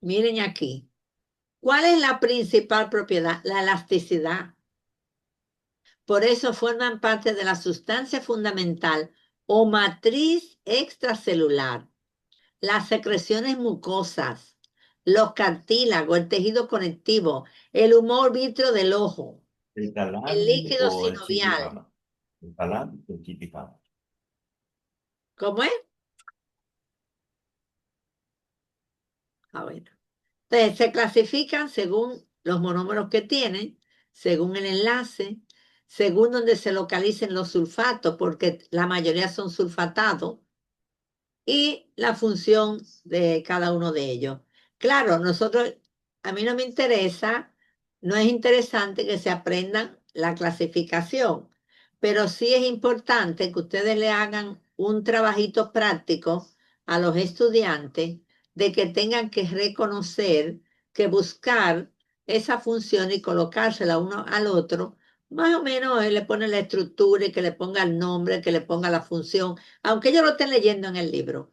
Miren aquí. ¿Cuál es la principal propiedad? La elasticidad. Por eso forman parte de la sustancia fundamental o matriz extracelular, las secreciones mucosas, los cartílagos, el tejido conectivo, el humor vítreo del ojo, ¿El el talámino líquido o el sinovial. chipijama? El talámino o el chipijama. ¿Cómo es? Ah, bueno. Entonces, se clasifican según los monómeros que tienen, según el enlace, según donde se localicen los sulfatos, porque la mayoría son sulfatados, y la función de cada uno de ellos. Claro, a mí no me interesa, no es interesante que se aprendan la clasificación, pero sí es importante que ustedes le hagan un trabajito práctico a los estudiantes de que tengan que reconocer, que buscar esa función y colocársela uno al otro. Más o menos él le pone la estructura y que le ponga el nombre, que le ponga la función, aunque ellos lo estén leyendo en el libro,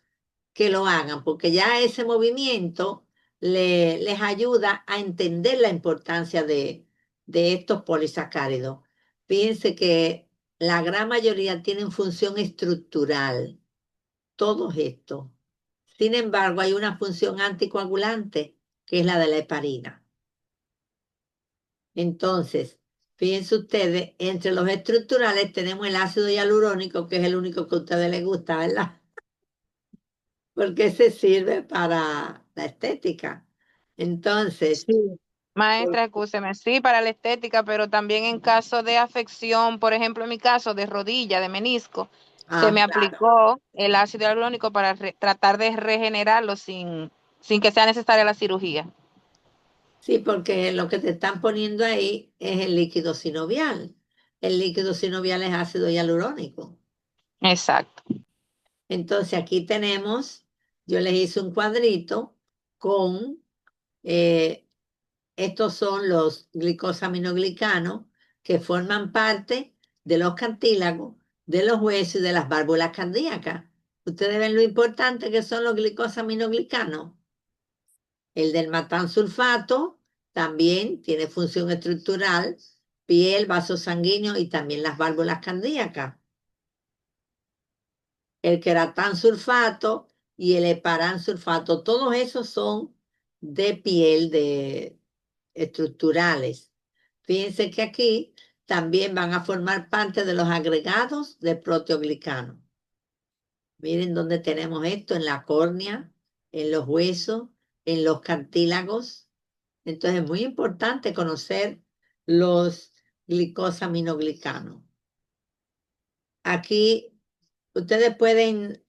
que lo hagan, porque ya ese movimiento les ayuda a entender la importancia de estos polisacáridos. Fíjense que la gran mayoría tienen función estructural, todos estos. Sin embargo, hay una función anticoagulante, que es la de la heparina. Entonces, fíjense ustedes, entre los estructurales tenemos el ácido hialurónico, que es el único que a ustedes les gusta, ¿verdad? Porque se sirve para la estética. Entonces, Maestra, escúcheme, sí, para la estética, pero también en caso de afección, por ejemplo, en mi caso de rodilla, de menisco, se me claro. aplicó el ácido hialurónico para tratar de regenerarlo sin que sea necesaria la cirugía. Sí, porque lo que te están poniendo ahí es el líquido sinovial. El líquido sinovial es ácido hialurónico. Exacto. Entonces aquí tenemos, yo les hice un cuadrito con, estos son los glicosaminoglicanos que forman parte de los cartílagos, de los huesos y de las válvulas cardíacas. Ustedes ven lo importante que son los glicosaminoglicanos. El del matansulfato también tiene función estructural, piel, vasos sanguíneos y también las válvulas cardíacas. El queratansulfato y el heparansulfato, todos esos son de piel, estructurales. Fíjense que aquí también van a formar parte de los agregados de proteoglicano. Miren dónde tenemos esto, en la córnea, en los huesos, en los cartílagos. Entonces es muy importante conocer los glicosaminoglicanos. Aquí ustedes pueden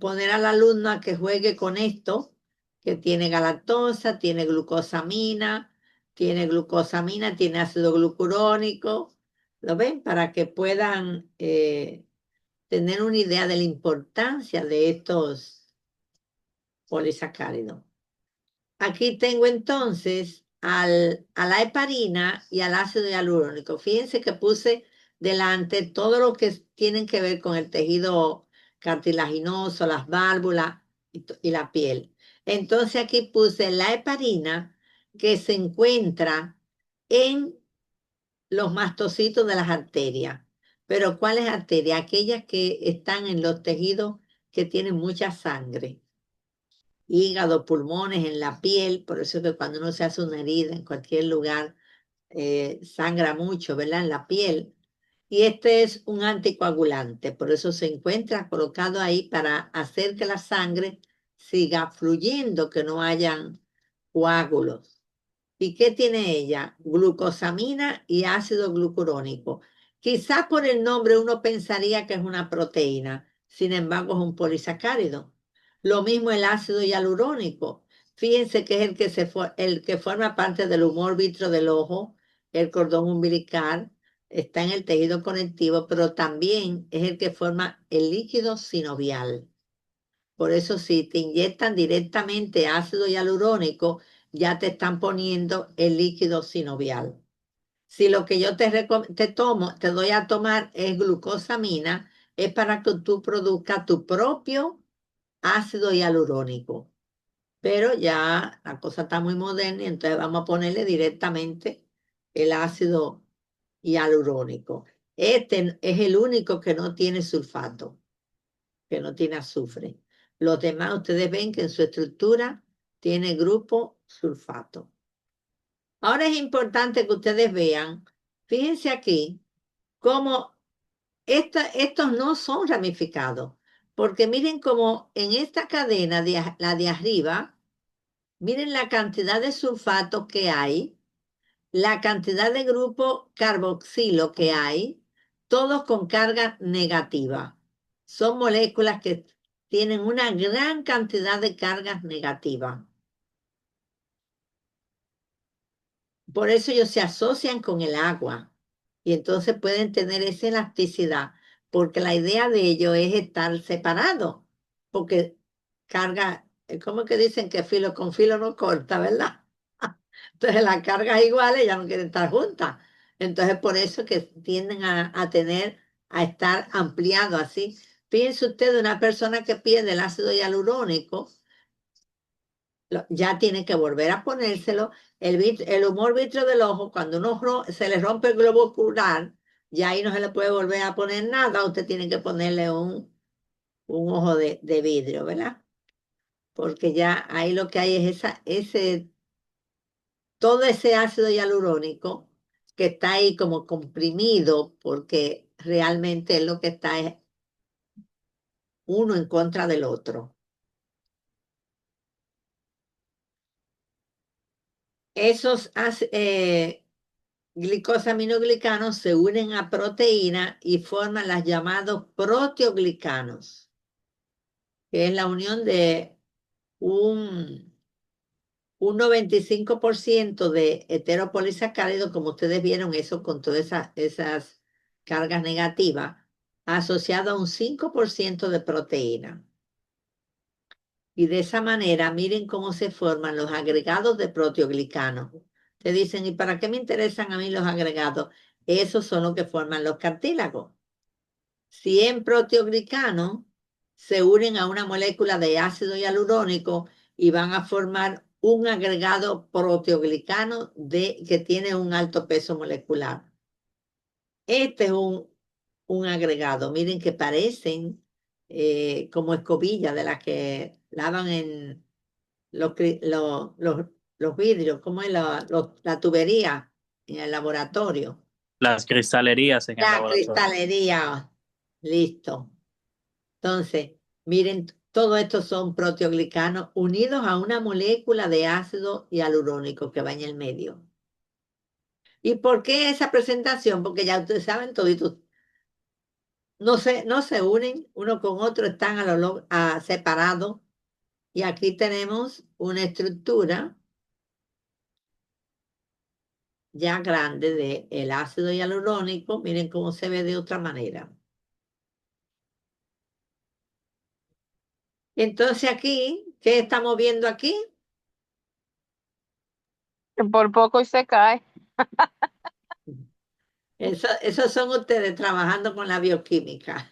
poner al alumno a que juegue con esto, que tiene galactosa, tiene glucosamina, tiene ácido glucurónico. ¿Lo ven? Para que puedan tener una idea de la importancia de estos polisacáridos. Aquí tengo entonces a la heparina y al ácido hialurónico. Fíjense que puse delante todo lo que tienen que ver con el tejido cartilaginoso, las válvulas y la piel. Entonces aquí puse la heparina que se encuentra en los mastocitos de las arterias. Pero ¿cuáles arterias? Aquellas que están en los tejidos que tienen mucha sangre. Hígado, pulmones, en la piel, por eso que cuando uno se hace una herida en cualquier lugar, sangra mucho, ¿verdad? En la piel. Y este es un anticoagulante, por eso se encuentra colocado ahí para hacer que la sangre siga fluyendo, que no hayan coágulos. ¿Y qué tiene ella? Glucosamina y ácido glucurónico. Quizás por el nombre uno pensaría que es una proteína, sin embargo es un polisacárido. Lo mismo el ácido hialurónico. Fíjense que es el que forma parte del humor vítreo del ojo, el cordón umbilical, está en el tejido conectivo, pero también es el que forma el líquido sinovial. Por eso si te inyectan directamente ácido hialurónico, ya te están poniendo el líquido sinovial. Si lo que yo te doy a tomar es glucosamina, es para que tú produzcas tu propio ácido hialurónico. Pero ya la cosa está muy moderna y entonces vamos a ponerle directamente el ácido hialurónico. Este es el único que no tiene sulfato, que no tiene azufre. Los demás ustedes ven que en su estructura tiene grupo sulfato. Ahora es importante que ustedes vean, fíjense aquí, cómo estos no son ramificados, porque miren cómo en esta cadena, la de arriba, miren la cantidad de sulfato que hay, la cantidad de grupo carboxilo que hay, todos con carga negativa. Son moléculas que tienen una gran cantidad de cargas negativas. Por eso ellos se asocian con el agua y entonces pueden tener esa elasticidad, porque la idea de ellos es estar separados, porque carga, ¿cómo que dicen que filo con filo no corta, verdad? Entonces las cargas iguales ya no quieren estar juntas. Entonces por eso que tienden a estar ampliados así. Fíjense usted, una persona que pierde el ácido hialurónico, ya tiene que volver a ponérselo. El humor vítreo del ojo, cuando se le rompe el globo ocular, ya ahí no se le puede volver a poner nada. Usted tiene que ponerle un ojo de vidrio, ¿verdad? Porque ya ahí lo que hay es todo ese ácido hialurónico que está ahí como comprimido, porque realmente es lo que está es uno en contra del otro. Esos glicosaminoglicanos se unen a proteína y forman los llamados proteoglicanos, que es la unión de un 95% de heteropolisacáridos, como ustedes vieron, eso con todas esas cargas negativas, asociado a un 5% de proteína. Y de esa manera, miren cómo se forman los agregados de proteoglicanos. Te dicen, ¿y para qué me interesan a mí los agregados? Esos son los que forman los cartílagos. 100 proteoglicanos se unen a una molécula de ácido hialurónico y van a formar un agregado proteoglicano que tiene un alto peso molecular. Este es un agregado, miren que parecen como escobillas de las que lavan en los vidrios, como es la tubería en el laboratorio. Las cristalerías en el La laboratorio. cristalería, listo. Entonces, miren, todo esto son proteoglicanos unidos a una molécula de ácido hialurónico que va en el medio. ¿Y por qué esa presentación? Porque ya ustedes saben, toditos no se unen uno con otro, están separados. Y aquí tenemos una estructura ya grande del ácido hialurónico. Miren cómo se ve de otra manera. Entonces aquí, ¿qué estamos viendo aquí? Por poco y se cae. Esos son ustedes trabajando con la bioquímica.